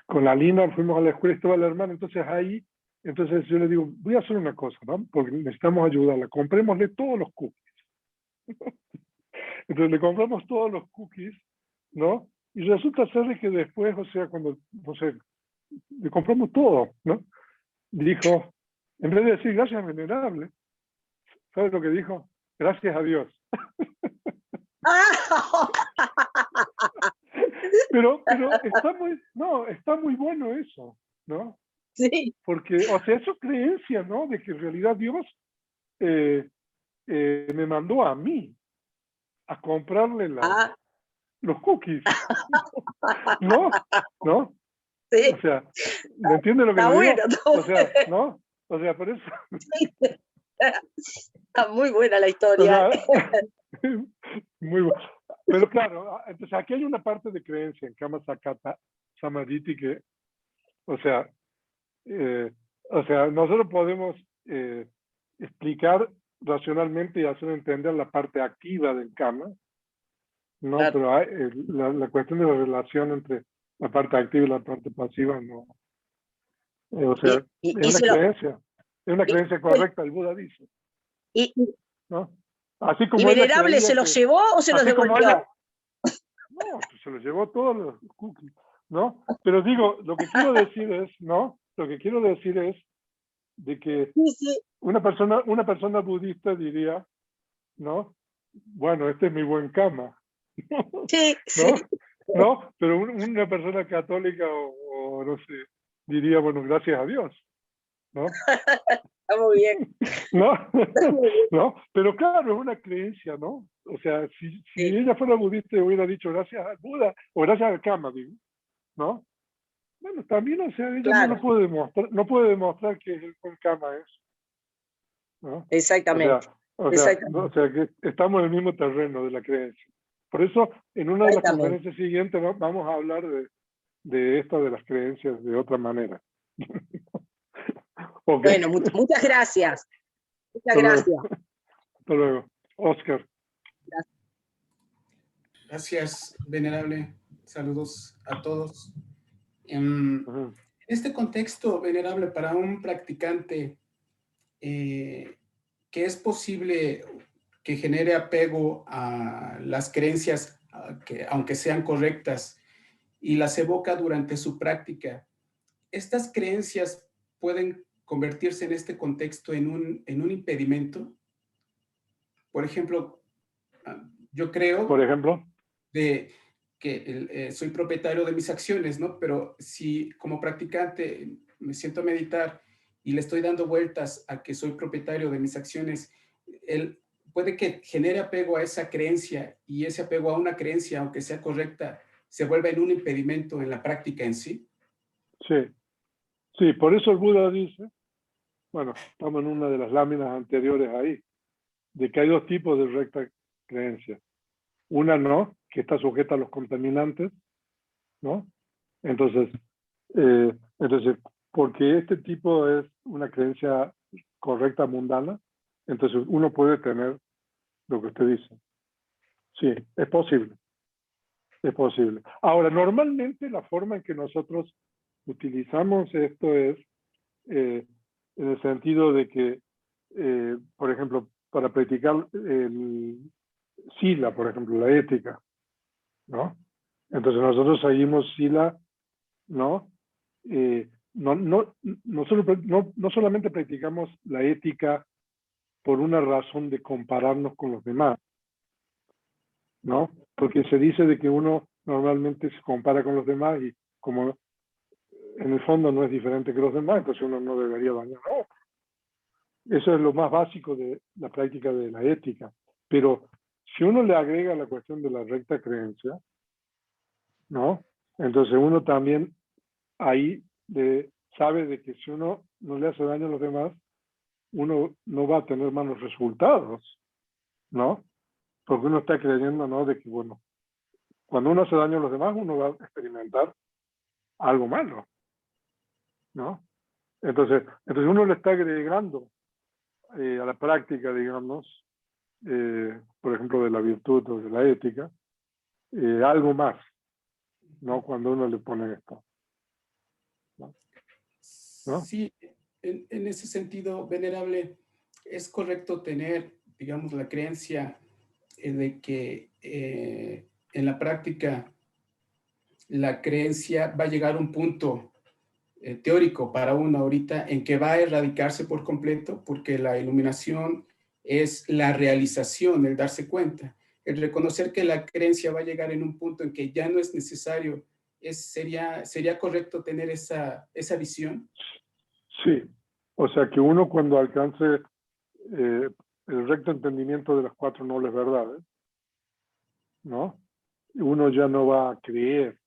con la Lina fuimos a la escuela y estaba la hermana, entonces yo le digo, voy a hacer una cosa, ¿no? Porque necesitamos ayudarla, comprémosle todos los cookies. Entonces le compramos todos los cookies, ¿no? Y resulta ser que después, o sea, cuando, no sé, le compramos todo, ¿no? Dijo, en vez de decir gracias, venerable, ¿sabes lo que dijo? Gracias a Dios. Pero está muy bueno eso, ¿no? Sí. Porque, o sea, eso es creencia, ¿no? De que en realidad Dios me mandó a mí a comprarle los cookies. ¿No? Sí. O sea, ¿me entiende lo que Está le bueno, digo? O sea, ¿no? O sea, por eso. Está muy buena la historia. O sea, muy bueno. Pero claro, entonces aquí hay una parte de creencia en Kama Sakata Samadhi que, o sea, nosotros podemos explicar racionalmente y hacer entender la parte activa del Kama, ¿no? Claro. Pero hay, la cuestión de la relación entre la parte activa y la parte pasiva, no. O sea, es una creencia correcta, el Buda dice, ¿no? Así ¿Y como ella Venerable creía se los que- llevó o se los así como devolvió? ella- No, pues se los llevó todos los cookies, ¿no? Pero digo, lo que quiero decir es, ¿no? Lo que quiero decir es de que Sí, sí, una persona budista diría, ¿no? Bueno, este es mi buen karma, sí, sí. ¿no? ¿No? Pero una persona católica o no sé, diría, bueno, gracias a Dios, ¿no? Está muy bien. ¿No? Está muy bien. ¿No? Pero claro, es una creencia, ¿no? O sea, si Sí. ella fuera budista hubiera dicho gracias al Buda o gracias al Karma, digo, ¿no? Bueno, también, o sea, ella Claro. no puede demostrar que el buen Karma es, ¿no? Exactamente. O Exactamente. sea que estamos en el mismo terreno de la creencia. Por eso, en una de las Exactamente. conferencias siguientes vamos a hablar de esta de las creencias de otra manera. Ok. Bueno, muchas gracias. Muchas Hasta luego. gracias. Hasta luego. Oscar. Gracias, venerable. Saludos a todos. En Ujú. este contexto, venerable, para un practicante, que es posible que genere apego a las creencias, que, aunque sean correctas, y las evoca durante su práctica, ¿estas creencias pueden convertirse en este contexto en un impedimento? Por ejemplo, yo creo Por ejemplo. de que soy propietario de mis acciones, ¿no? Pero si como practicante me siento a meditar y le estoy dando vueltas a que soy propietario de mis acciones, él puede que genere apego a esa creencia, y ese apego a una creencia, aunque sea correcta, se vuelva en un impedimento en la práctica en sí. Sí. Sí, por eso el Buda dice, bueno, estamos en una de las láminas anteriores ahí, de que hay dos tipos de recta creencia. Una no, que está sujeta a los contaminantes, ¿no? Entonces, porque este tipo es una creencia correcta mundana, entonces uno puede tener lo que usted dice. Sí, es posible. Es posible. Ahora, normalmente la forma en que nosotros utilizamos esto es en el sentido de que, por ejemplo, para practicar el sila, por ejemplo, la ética, ¿no? Entonces nosotros seguimos sila, ¿no? No solamente practicamos la ética por una razón de compararnos con los demás, ¿no? Porque se dice de que uno normalmente se compara con los demás y como en el fondo no es diferente que los demás, entonces uno no debería dañar a otro. Eso es lo más básico de la práctica de la ética. Pero si uno le agrega la cuestión de la recta creencia, ¿no? Entonces uno también ahí sabe de que si uno no le hace daño a los demás, uno no va a tener malos resultados, ¿no? Porque uno está creyendo, ¿no? De que, bueno, cuando uno hace daño a los demás, uno va a experimentar algo malo, ¿no? Entonces uno le está agregando a la práctica, digamos, por ejemplo, de la virtud o de la ética, algo más, ¿no? Cuando uno le pone esto, ¿no? Sí, en ese sentido, venerable, es correcto tener, digamos, la creencia de que en la práctica la creencia va a llegar a un punto teórico para uno ahorita en que va a erradicarse por completo, porque la iluminación es la realización, el darse cuenta, el reconocer que la creencia va a llegar en un punto en que ya no es necesario. ¿Sería correcto tener esa visión? Sí, o sea que uno cuando alcance el recto entendimiento de las cuatro nobles verdades, ¿no? Uno ya no va a creer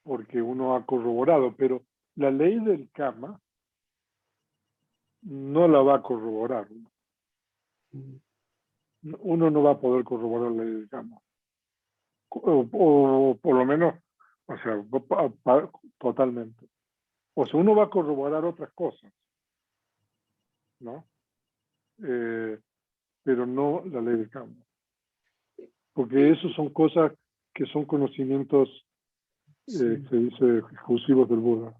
porque uno ha corroborado, pero la ley del karma no la va a corroborar. Uno no va a poder corroborar la ley del karma. O por lo menos, o sea, totalmente. O sea, uno va a corroborar otras cosas, ¿no? Pero no la ley del karma. Porque eso son cosas que son conocimientos, se dice, exclusivos del Buda.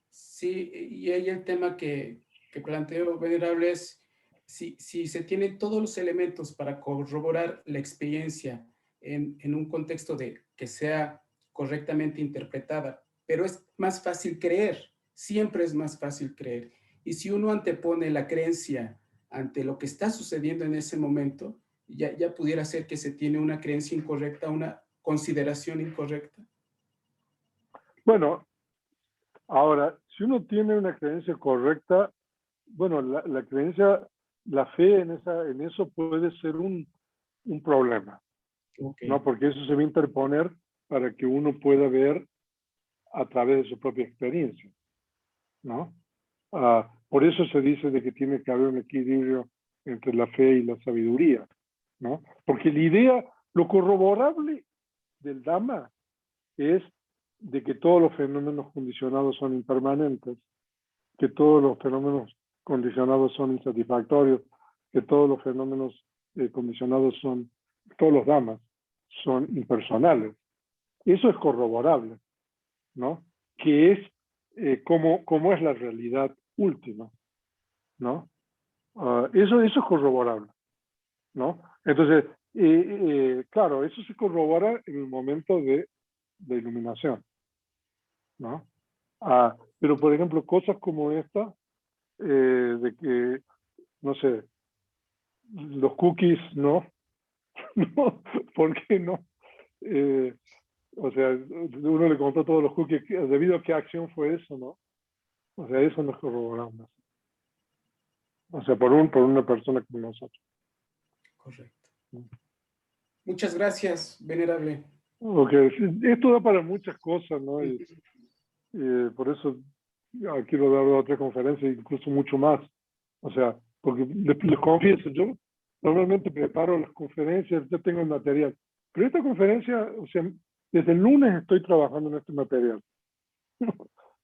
Sí, y ahí el tema que planteo, venerable, es si se tienen todos los elementos para corroborar la experiencia en un contexto de que sea correctamente interpretada, pero es más fácil creer, siempre es más fácil creer. Y si uno antepone la creencia ante lo que está sucediendo en ese momento, ya pudiera ser que se tiene una creencia incorrecta, una consideración incorrecta. Bueno, ahora, si uno tiene una creencia correcta, bueno, la creencia, la fe en eso puede ser un problema, Okay. ¿no? Porque eso se va a interponer para que uno pueda ver a través de su propia experiencia, ¿no? Por eso se dice de que tiene que haber un equilibrio entre la fe y la sabiduría, ¿no? Porque la idea, lo corroborable del Dhamma es de que todos los fenómenos condicionados son impermanentes, que todos los fenómenos condicionados son insatisfactorios, que todos los fenómenos condicionados son, todos los Dhammas son impersonales. Eso es corroborable, ¿no? Que es cómo es la realidad última, ¿no? Eso es corroborable, ¿no? Entonces, claro, eso se corrobora en el momento de iluminación, ¿no? Pero, por ejemplo, cosas como esta, de que, no sé, los cookies, ¿no? ¿No? ¿Por qué no? O sea, uno le contó todos los cookies, debido a qué acción fue eso, ¿no? O sea, eso no es corroborable. O sea, por una persona como nosotros. Correcto. Muchas gracias, venerable. Ok, esto da para muchas cosas, ¿no? Y por eso quiero dar otra conferencia, incluso mucho más. O sea, porque les confieso, yo normalmente preparo las conferencias, ya tengo el material. Pero esta conferencia, o sea, desde el lunes estoy trabajando en este material.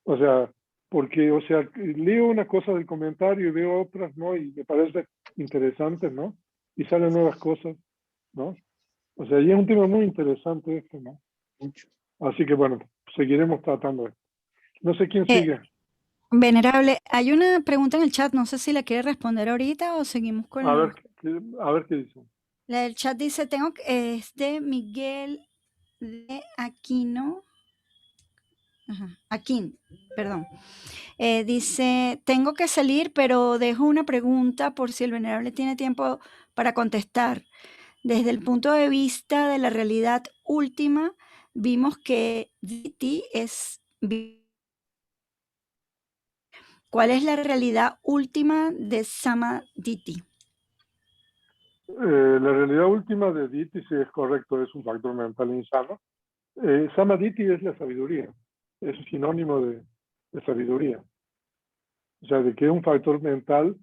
O sea, porque, o sea, leo una cosa del comentario y veo otras, ¿no? Y me parece interesante, ¿no? Y salen nuevas cosas, ¿no? O sea, y es un tema muy interesante este, ¿no? Mucho. Así que, bueno, seguiremos tratando esto. No sé quién sigue. Venerable, hay una pregunta en el chat, no sé si la quiere responder ahorita o seguimos con A ver qué dicen. La del chat dice, es de Miguel de Aquino. Aquín, perdón. Dice, tengo que salir, pero dejo una pregunta por si el venerable tiene tiempo para contestar. Desde el punto de vista de la realidad última, vimos que Diti es... ¿Cuál es la realidad última de Samadhi? La realidad última de Diti, sí es correcto, es un factor mental insano. Samadhi es la sabiduría, es un sinónimo de sabiduría. O sea, de que es un factor mental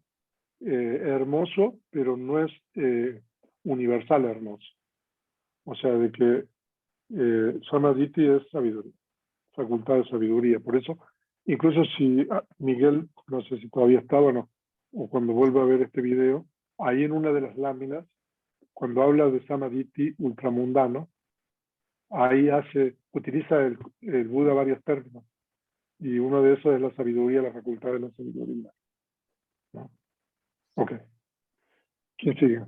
hermoso, pero no es universal hermoso. O sea, de que Samadhi es sabiduría, facultad de sabiduría. Por eso, incluso si Miguel, no sé si todavía estaba o no, o cuando vuelva a ver este video, ahí en una de las láminas, cuando habla de Samadhi ultramundano, ahí utiliza el Buda varios términos. Y uno de esos es la sabiduría, la facultad de la sabiduría, ¿no? Ok. ¿Quién sigue?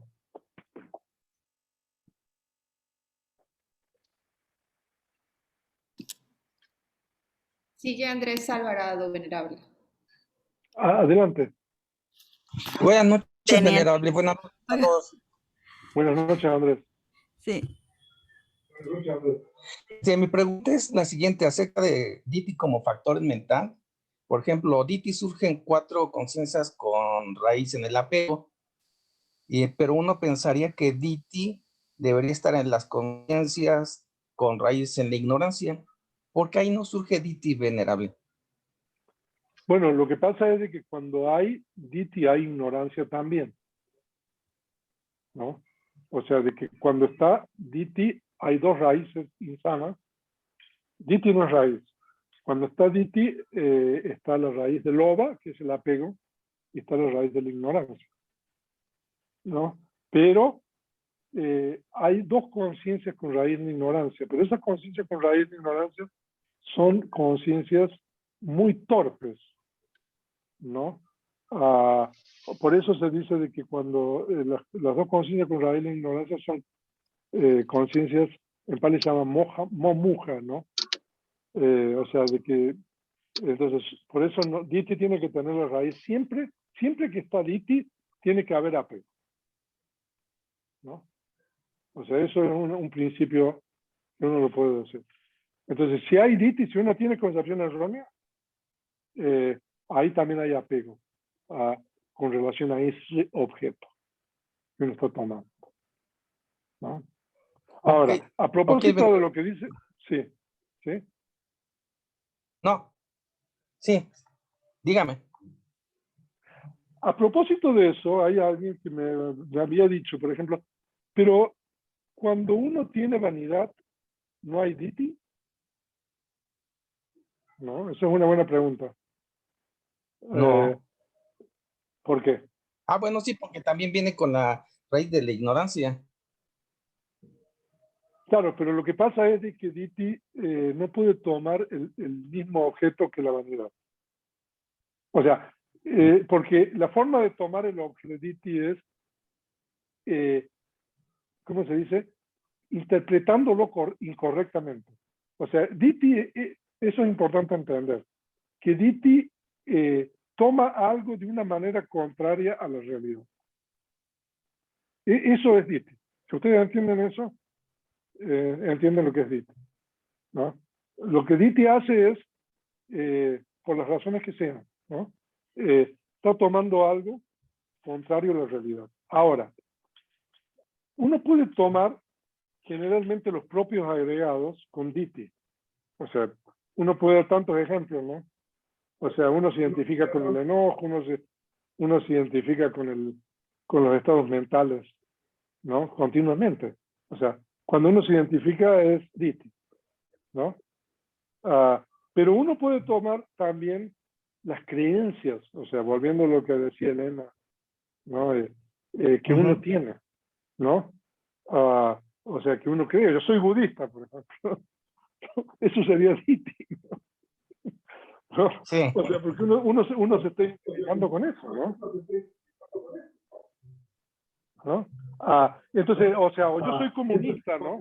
Sigue Andrés Alvarado, venerable. Adelante. Buenas noches, Genial. venerable. Buenas noches a todos. Buenas noches, Andrés. Sí. Buenas noches, Andrés. Mi pregunta es la siguiente, acerca de Diti como factor mental. Por ejemplo, Diti surge en 4 conciencias con raíz en el apego, pero uno pensaría que Diti debería estar en las conciencias con raíz en la ignorancia. ¿Por qué ahí no surge Diti, venerable? Bueno, lo que pasa es de que cuando hay Diti hay ignorancia también, ¿no? O sea, de que cuando está Diti hay 2 raíces insanas. Diti no es raíz. Cuando está Diti está la raíz del Loba, que es el apego, y está la raíz de la ignorancia, ¿no? Pero hay 2 conciencias con raíz de ignorancia, pero esas conciencias con raíz de ignorancia son conciencias muy torpes, ¿no? Por eso se dice de que cuando las dos conciencias con raíz en ignorancia son conciencias, en Pali se llama momuja, ¿no? O sea, de que, entonces, por eso Diti tiene que tener la raíz. Siempre que está Diti, tiene que haber apego, ¿no? O sea, eso es un principio que uno lo puede decir. Entonces, si hay Diti, si uno tiene concepción errónea, ahí también hay apego con relación a ese objeto que uno está tomando, ¿no? Ahora, Ok, a propósito ok, de lo que dice, sí. no, sí, dígame. A propósito de eso, hay alguien que me había dicho, por ejemplo, pero cuando uno tiene vanidad, ¿no hay Diti? ¿No? Esa es una buena pregunta. No. ¿Por qué? Ah, bueno, sí, porque también viene con la raíz de la ignorancia. Claro, pero lo que pasa es de que Diti no puede tomar el mismo objeto que la vanidad. O sea, porque la forma de tomar el objeto de Diti es, ¿cómo se dice? Interpretándolo incorrectamente. O sea, Diti, eso es importante entender, que Diti toma algo de una manera contraria a la realidad. Eso es Diti. Si ustedes entienden eso, entienden lo que es Diti, ¿no? Lo que Diti hace es, por las razones que sean, ¿no? Está tomando algo contrario a la realidad. Ahora, uno puede tomar generalmente los propios agregados con Diti. O sea, uno puede dar tantos ejemplos, ¿no? O sea, uno se identifica con el enojo, uno se identifica con los estados mentales, ¿no? Continuamente. O sea, cuando uno se identifica es Diti, ¿no? Pero uno puede tomar también las creencias, o sea, volviendo a lo que decía Elena, ¿no? Que uno tiene, ¿no? O sea, que uno cree. Yo soy budista, por ejemplo. Eso sería Diti, ¿no? Sí. O sea, porque uno se está identificando con eso, ¿no? ¿No? Entonces, o sea, yo soy comunista, ¿no?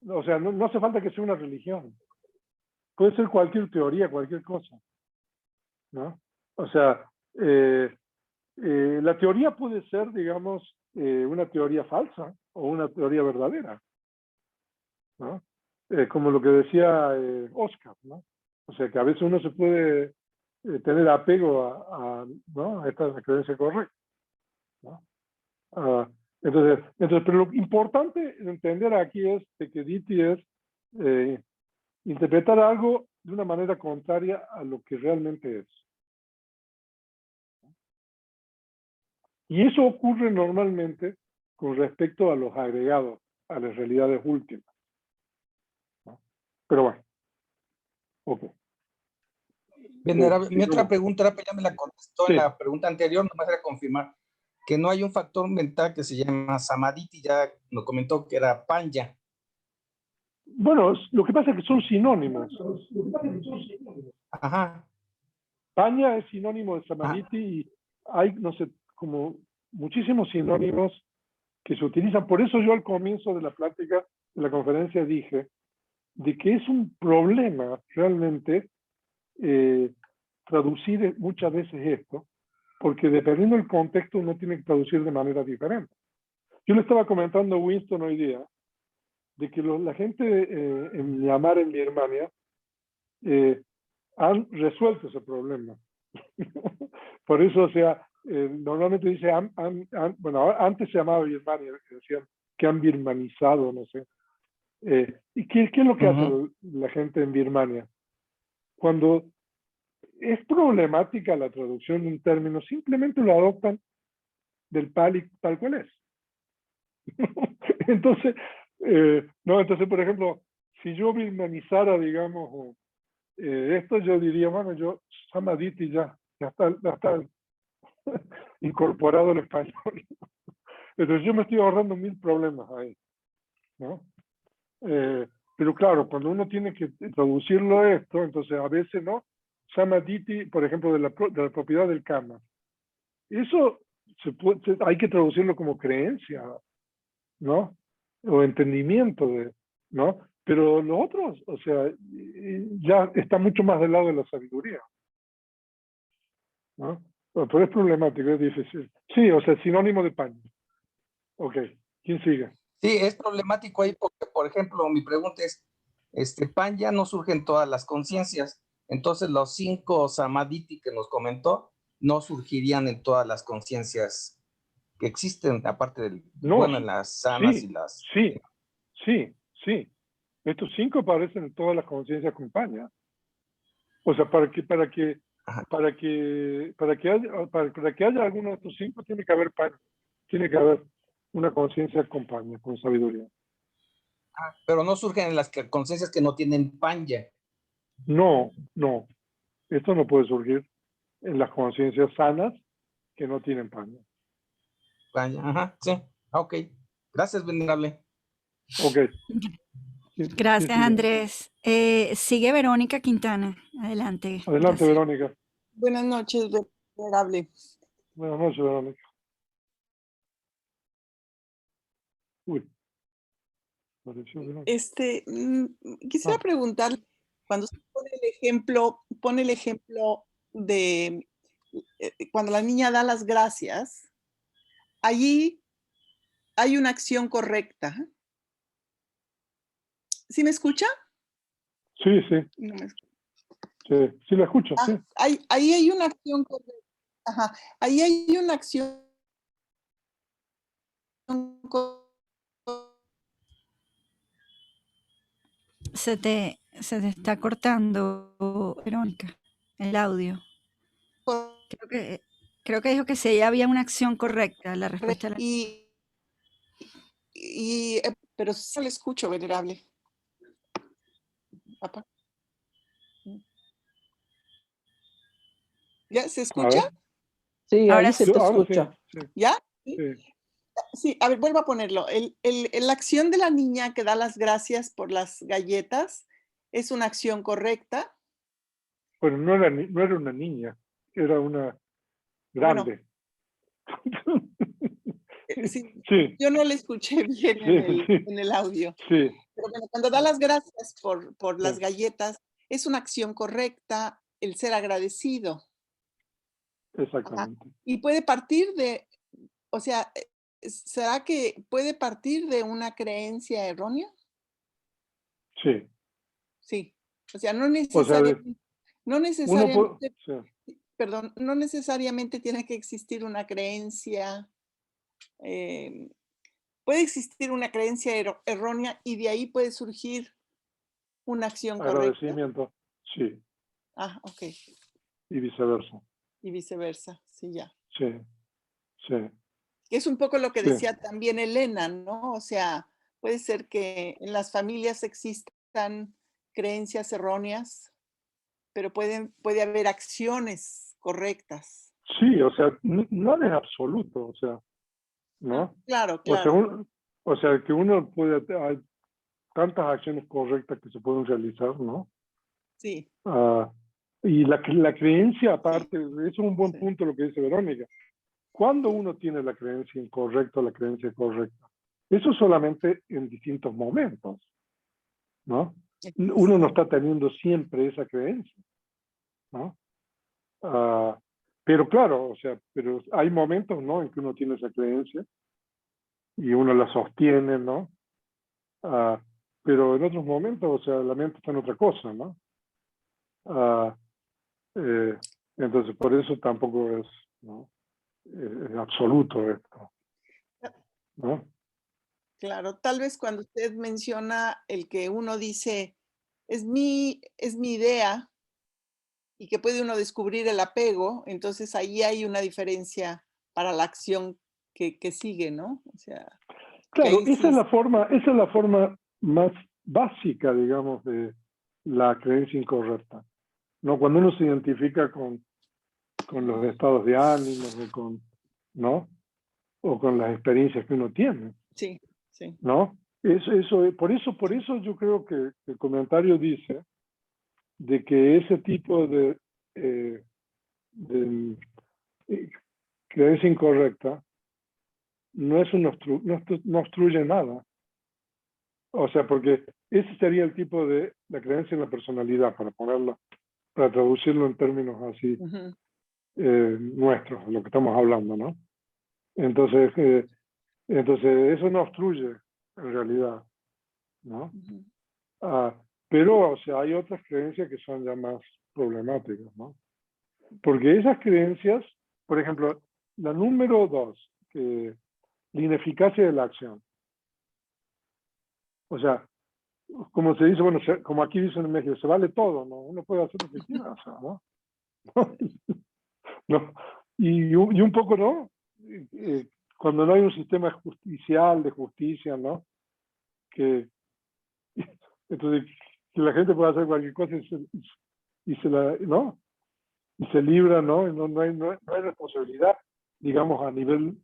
O sea, no hace falta que sea una religión. Puede ser cualquier teoría, cualquier cosa, ¿no? O sea, la teoría puede ser, digamos, una teoría falsa o una teoría verdadera, ¿no? Como lo que decía Oscar, ¿no? O sea, que a veces uno se puede tener apego ¿no? a esta creencia correcta, ¿no? Entonces, pero lo importante de entender aquí es que Diti es interpretar algo de una manera contraria a lo que realmente es. Y eso ocurre normalmente con respecto a los agregados, a las realidades últimas, ¿no? Pero bueno, ok. Venerable, mi otra pregunta era, ya me la contestó Sí. en la pregunta anterior, nomás era confirmar que no hay un factor mental que se llama Samadhi, ya lo comentó que era Panya. Bueno, lo que pasa es que son sinónimos. Ajá. Panya es sinónimo de Samadhi y hay, no sé, como muchísimos sinónimos que se utilizan. Por eso yo al comienzo de la plática, de la conferencia, dije de que es un problema realmente traducir muchas veces esto, porque dependiendo del contexto uno tiene que traducir de manera diferente. Yo le estaba comentando a Winston hoy día de que la gente en Myanmar, en Birmania, han resuelto ese problema. Por eso, o sea, normalmente dice, bueno, antes se llamaba Birmania, decían que han birmanizado, no sé. ¿Y qué es lo que hace la gente en Birmania? Cuando es problemática la traducción de un término, simplemente lo adoptan del Pali tal cual es. Entonces, entonces, por ejemplo, si yo birmanizara, digamos, esto, yo diría, bueno, yo Samadhi ya está incorporado al español. Entonces yo me estoy ahorrando 1000 problemas ahí, ¿no? Pero claro, cuando uno tiene que traducirlo a esto, entonces a veces, ¿no? Samadhi, por ejemplo, de la propiedad del karma. eso hay que traducirlo como creencia, ¿no? O entendimiento ¿no? Pero los otros, o sea, ya está mucho más del lado de la sabiduría, ¿no? Pero es problemático, es difícil. Sí, o sea, sinónimo de paño. Ok, ¿quién sigue? Sí, es problemático ahí porque, por ejemplo, mi pregunta es, pan ya no surge en todas las conciencias, entonces los 5 samadhi que nos comentó no surgirían en todas las conciencias que existen, aparte del, No, bueno, en las sanas sí, y las... sí. Estos 5 aparecen en todas las conciencias compañías. O sea, para que haya alguno de estos 5 tiene que haber paño, tiene que haber una conciencia compañía, con sabiduría. Pero no surgen en las conciencias que no tienen panya. No. Esto no puede surgir en las conciencias sanas que no tienen paño. Ajá, sí. Ok. Gracias, venerable. Ok. Gracias, Andrés. Sigue Verónica Quintana. Adelante. Adelante, Gracias. Verónica. Buenas noches, venerable. Buenas noches, Verónica. Uy. Quisiera preguntar, cuando usted pone el ejemplo de cuando la niña da las gracias, allí hay una acción correcta. ¿Sí me escucha? Sí. No me escucha. Sí, la escucho. Sí. Ahí hay una acción correcta. Ajá. Ahí hay una acción Se te está cortando, Verónica, el audio. Creo que dijo que sí había una acción correcta, la respuesta a la... pero sí le escucho, venerable. Papá. ¿Ya se escucha? Sí, ahora se te escucha. Sí. ¿Ya? Sí, a ver, vuelvo a ponerlo. La acción de la niña que da las gracias por las galletas es una acción correcta. Bueno, no era una niña, era una grande. Bueno, sí. Yo no le escuché bien en el audio. Sí. Pero bueno, cuando da las gracias por las galletas, es una acción correcta el ser agradecido. Exactamente. Ajá. Y puede partir o sea, ¿será que puede partir de una creencia errónea? Sí. Sí. O sea, no necesariamente, perdón, no necesariamente tiene que existir una creencia. Puede existir una creencia errónea y de ahí puede surgir una acción correcta. Agradecimiento, sí. Ok. Y viceversa. Y viceversa, sí, ya. Sí. Es un poco lo que decía también Elena, ¿no? O sea, puede ser que en las familias existan creencias erróneas, pero puede haber acciones correctas. Sí, o sea, no es absoluto, o sea, ¿no? Claro. O sea, que uno hay tantas acciones correctas que se pueden realizar, ¿no? Sí. Y la creencia, aparte, eso es un buen punto lo que dice Verónica. ¿Cuándo uno tiene la creencia incorrecta o la creencia correcta? Eso solamente en distintos momentos, ¿no? Uno no está teniendo siempre esa creencia, ¿no? Pero claro, o sea, pero hay momentos, ¿no?, en que uno tiene esa creencia y uno la sostiene, ¿no? Pero en otros momentos, o sea, la mente está en otra cosa, ¿no? Entonces, por eso tampoco es, ¿no?, es absoluto esto, ¿no? Claro, tal vez cuando usted menciona el que uno dice, es mi idea, y que puede uno descubrir el apego, entonces ahí hay una diferencia para la acción que sigue, ¿no? O sea, claro, esa es la forma más básica, digamos, de la creencia incorrecta, ¿no? Cuando uno se identifica con los estados de ánimo, ¿no? O con las experiencias que uno tiene. Sí. ¿No? Por eso yo creo que el comentario dice de que ese tipo de creencia incorrecta no es no obstruye nada. O sea, porque ese sería el tipo de la creencia en la personalidad, para traducirlo en términos así nuestros, lo que estamos hablando, ¿no? Entonces, eso no obstruye en realidad, ¿no? Pero, o sea, hay otras creencias que son ya más problemáticas, ¿no? Porque esas creencias, por ejemplo, la número 2, la ineficacia de la acción. O sea, como se dice, bueno, como aquí dicen en México, se vale todo, ¿no? Uno puede hacer lo que quiera, o sea, ¿no? ¿No? Y un poco, ¿no? Cuando no hay un sistema justicial de justicia, ¿no? Entonces, que la gente puede hacer cualquier cosa ¿no? Y se libra, ¿no? Y no hay responsabilidad, digamos, a nivel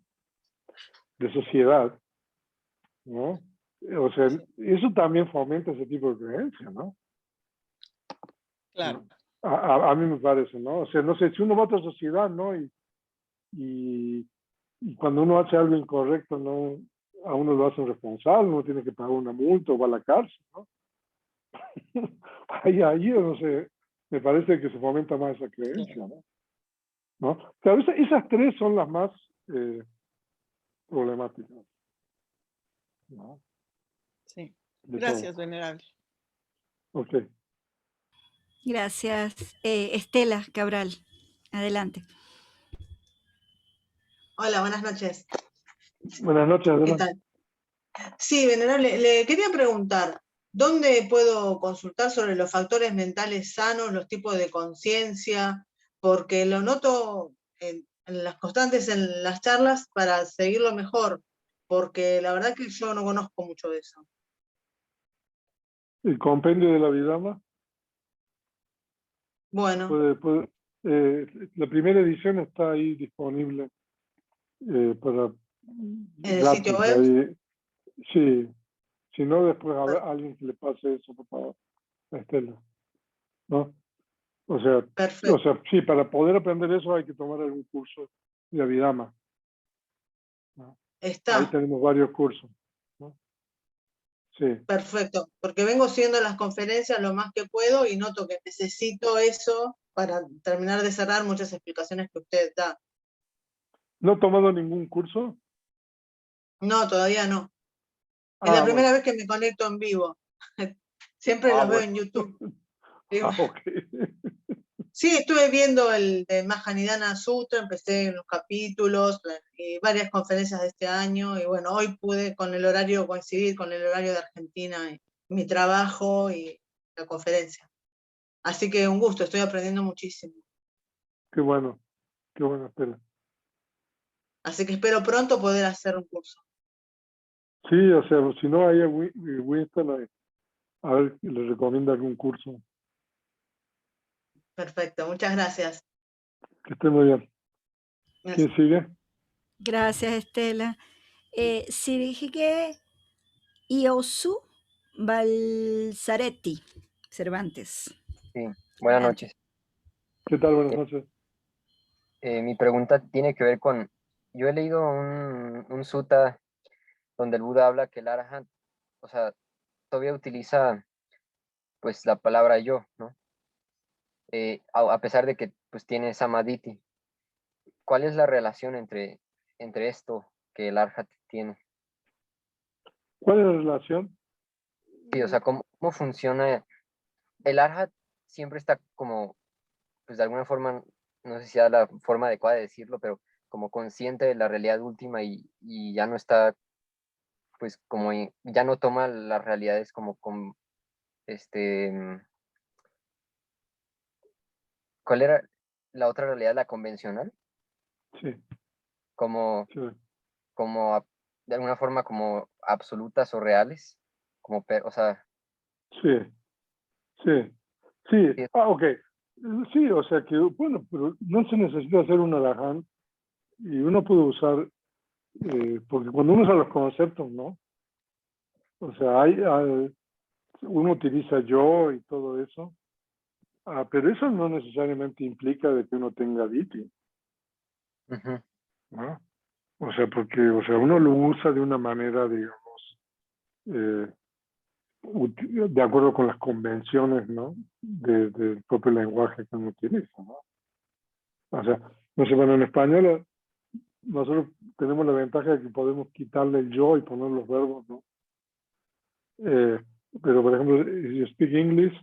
de sociedad, ¿no? O sea, eso también fomenta ese tipo de creencia, ¿no? Claro. A mí me parece, ¿no? O sea, no sé, si uno va a otra sociedad, ¿no? Y cuando uno hace algo incorrecto, ¿no? A uno lo hacen responsable, uno tiene que pagar una multa o va a la cárcel, ¿no? ahí, no sé, me parece que se fomenta más esa creencia, ¿no? Claro, esas tres son las más problemáticas, ¿no? Sí. Gracias, venerable. Ok. Gracias. Estela Cabral, adelante. Hola, buenas noches. Buenas noches, ¿Qué tal? Sí, venerable, le quería preguntar, ¿dónde puedo consultar sobre los factores mentales sanos, los tipos de conciencia? Porque lo noto en las constantes en las charlas para seguirlo mejor, porque la verdad que yo no conozco mucho de eso. ¿El compendio de la Vidama? Bueno. La primera edición está ahí disponible para ¿En el gratis, sitio web? ahí. Sí, si no, después a alguien que le pase eso, por favor, a Estela, ¿no? O sea, sí, para poder aprender eso hay que tomar algún curso de Abhidhamma, ¿no? Ahí tenemos varios cursos, ¿no? Sí. Perfecto, porque vengo siguiendo las conferencias lo más que puedo y noto que necesito eso para terminar de cerrar muchas explicaciones que usted da. ¿No ha tomado ningún curso? No, todavía no. Es la primera vez que me conecto en vivo. Siempre los veo en YouTube. Okay. Sí, estuve viendo el de Mahanidana Sutra, empecé en los capítulos, y varias conferencias de este año, y bueno, hoy pude con el horario coincidir con el horario de Argentina, y mi trabajo y la conferencia. Así que un gusto, estoy aprendiendo muchísimo. Qué bueno, espera. Así que espero pronto poder hacer un curso. Sí, o sea, si no, ahí a Winston, a ver, le recomienda algún curso. Perfecto, muchas gracias. Que esté muy bien. ¿Quién sigue? Gracias, Estela. Sirige Iosu Balzaretti Cervantes. Sí, buenas noches. ¿Qué tal? Buenas noches. Mi pregunta tiene que ver con, yo he leído un sutta donde el Buda habla que el Arahant, o sea, todavía utiliza pues la palabra yo, ¿no? A pesar de que pues tiene Samadhi. ¿Cuál es la relación entre esto que el Arhat tiene? ¿Cuál es la relación? Sí, o sea, ¿cómo funciona? El Arhat siempre está como, pues de alguna forma, no sé si sea la forma adecuada de decirlo, pero como consciente de la realidad última y ya no está, pues como, ya no toma las realidades como con, ¿cuál era la otra realidad, la convencional? Sí. Como, de alguna forma como absolutas o reales, como, o sea. Sí. Ok. Sí, o sea que, bueno, pero no se necesita hacer un Arahant y uno puede usar, porque cuando uno usa los conceptos, ¿no? O sea, uno utiliza yo y todo eso, pero eso no necesariamente implica de que uno tenga Ditthi. ¿no? O sea, porque uno lo usa de una manera, digamos, de acuerdo con las convenciones, ¿no? Del propio lenguaje que uno utiliza, ¿no? O sea, no sé, bueno, en español nosotros tenemos la ventaja de que podemos quitarle el yo y poner los verbos, ¿no? Pero, por ejemplo, if you speak English,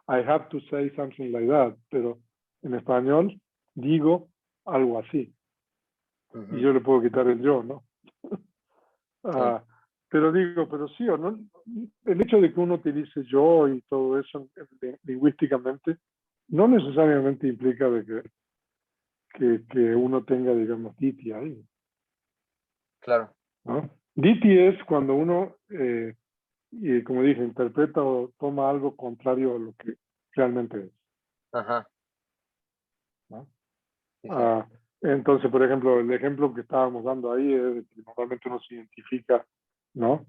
I have to say something like that. Pero en español digo algo así. Y yo le puedo quitar el yo, ¿no? Pero sí o no, el hecho de que uno utilice yo y todo eso lingüísticamente no necesariamente implica de que uno tenga, digamos, diti ahí. Claro. ¿No? Diti es cuando uno, como dije, interpreta o toma algo contrario a lo que realmente es. Ajá. ¿No? Sí, sí. Entonces, por ejemplo, el ejemplo que estábamos dando ahí es de que normalmente uno se identifica, ¿no?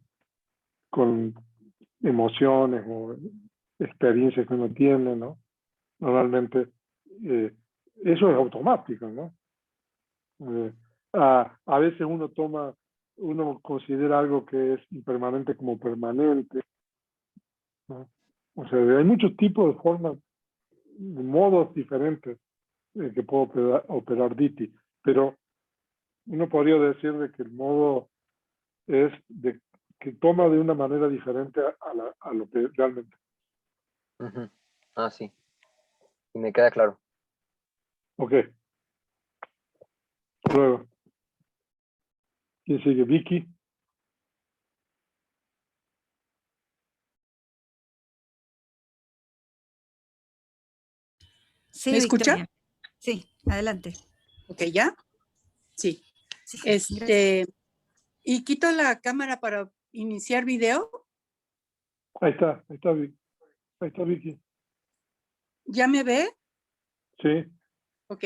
Con emociones o experiencias que uno tiene, ¿no? Normalmente eso es automático, ¿no? A veces uno considera algo que es impermanente como permanente, ¿no? O sea, hay muchos tipos de formas, de modos diferentes que puedo operar Diti, pero uno podría decir de que el modo es que toma de una manera diferente a lo que realmente. Ah, sí. Y me queda claro. Ok. Luego. ¿Quién sigue? Vicky. Sí, ¿Me escucha? Victoria. Sí, adelante. Ok, ¿ya? Sí. Sí, ¿Y quito la cámara para iniciar video? Ahí está Vicky. ¿Ya me ve? Sí. Ok.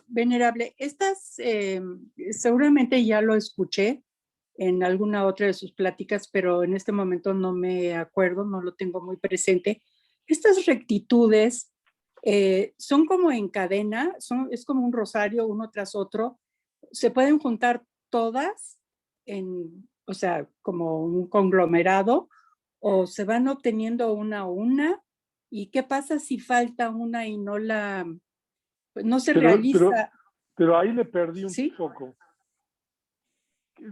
Venerable, estas seguramente ya lo escuché en alguna otra de sus pláticas, pero en este momento no me acuerdo, no lo tengo muy presente. Estas rectitudes son como en cadena, es como un rosario uno tras otro. ¿Se pueden juntar todas o sea, como un conglomerado, o se van obteniendo una a una? ¿Y qué pasa si falta una y no se realiza? Pero ahí le perdí un poco.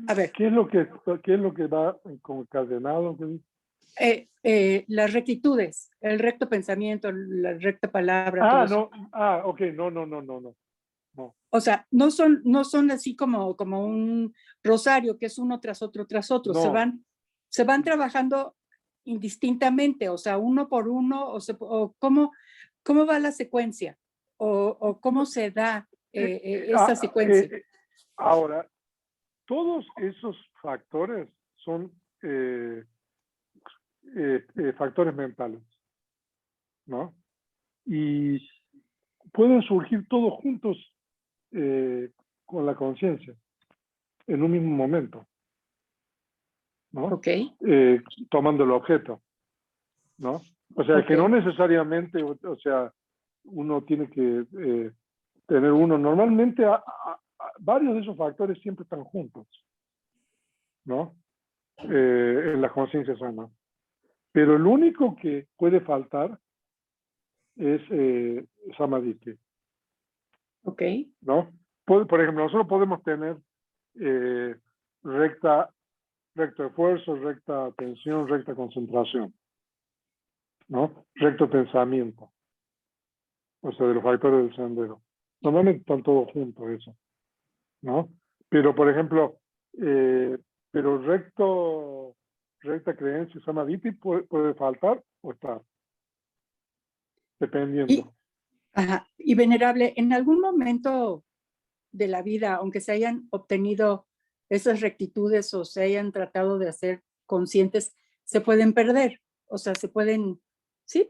A ver. ¿Qué es lo que va concadenado? Las rectitudes, el recto pensamiento, la recta palabra. Ok, no. O sea, no son así como un rosario que es uno tras otro tras otro. No. Se van trabajando indistintamente, o sea, uno por uno, o cómo va la secuencia, o cómo se da esa secuencia. Ahora, todos esos factores son factores mentales, ¿no? Y pueden surgir todos juntos con la conciencia en un mismo momento, ¿no? Ok. Tomando el objeto, ¿no? O sea, que no necesariamente, o sea, uno tiene que tener uno. Normalmente varios de esos factores siempre están juntos, ¿no? En la conciencia sana. Pero el único que puede faltar es Samadhi. Ok. ¿No? Por ejemplo, nosotros podemos tener recto esfuerzo, recta atención, recta concentración, ¿no? Recto pensamiento. O sea, de los factores del sendero. Normalmente están todos juntos eso, ¿no? Pero, por ejemplo, recta creencia, Samadhi puede faltar o estar, dependiendo. Y venerable, en algún momento de la vida, aunque se hayan obtenido esas rectitudes o se hayan tratado de hacer conscientes, se pueden perder. O sea, se pueden,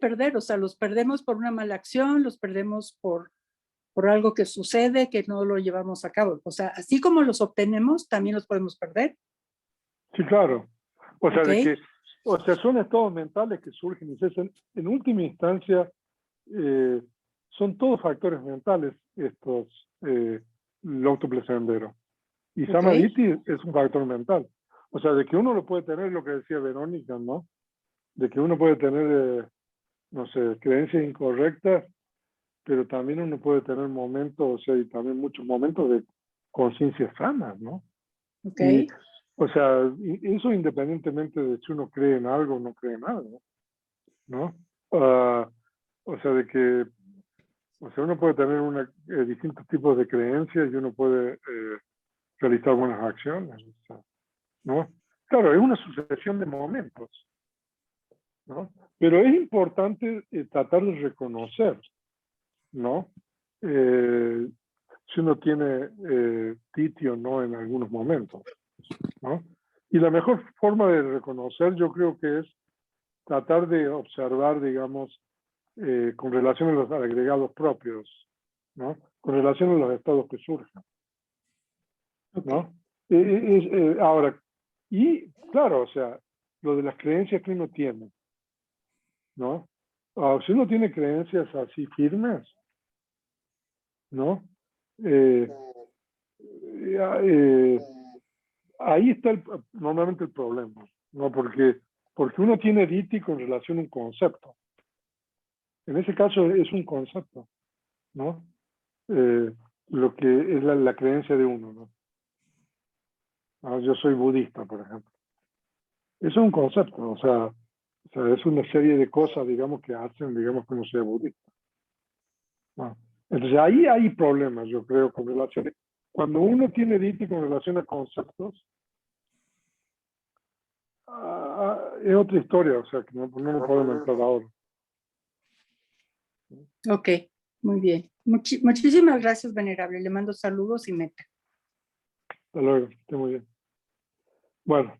perder. O sea, los perdemos por una mala acción, los perdemos por algo que sucede que no lo llevamos a cabo. O sea, así como los obtenemos, también los podemos perder. Sí, claro. O sea, son estados mentales que surgen y cesan. En última instancia, son todos factores mentales estos el autoplacentero. Y Ok. Samadhi es un factor mental. O sea, de que uno lo puede tener, lo que decía Verónica, ¿no? De que uno puede tener, no sé, creencias incorrectas, pero también uno puede tener momentos, o sea, y también muchos momentos de conciencia sana, ¿no? Ok. Y, o sea, eso independientemente de si uno cree en algo o no cree en algo, ¿no? O sea, de que, o sea, uno puede tener distintos tipos de creencias y uno puede realizar buenas acciones, o sea, ¿no? Claro, es una sucesión de momentos, ¿no? Pero es importante tratar de reconocer, ¿no? Si uno tiene titi o no en algunos momentos, ¿no? Y la mejor forma de reconocer yo creo que es tratar de observar, digamos, con relación a los agregados propios, ¿no? Con relación a los estados que surgen, ¿no? Ahora, y claro, o sea, lo de las creencias que uno tiene, ¿no? Si uno tiene creencias así firmes, ¿no? Ahí está normalmente el problema, ¿no? Porque uno tiene diti con relación a un concepto. En ese caso es un concepto, ¿no? Lo que es la creencia de uno, ¿no? Yo soy budista, por ejemplo. Eso es un concepto, o sea, es una serie de cosas, digamos, que hacen, digamos, que uno sea budista, ¿no? Entonces ahí hay problemas, yo creo, con relación. Cuando uno tiene diti con relación a conceptos, es otra historia, o sea, que no lo podemos entrar ahora. Ok, muy bien. Muchísimas gracias, Venerable. Le mando saludos y meta. Hasta luego, esté muy bien. Bueno,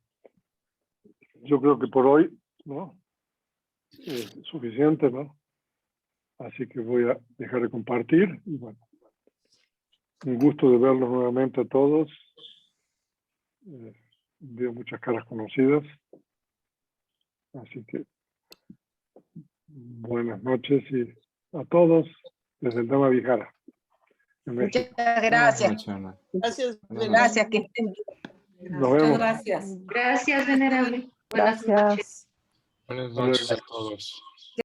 yo creo que por hoy, ¿no? Es suficiente, ¿no? Así que voy a dejar de compartir. Y bueno, un gusto de verlos nuevamente a todos. Veo muchas caras conocidas. Así que buenas noches y a todos desde el Dama Vijara, en México. Muchas gracias. Gracias, Gracias, que estén bien. Nos vemos. Gracias. Gracias, Venerable. Buenas Gracias. noches. Buenas Hasta luego. noches a todos.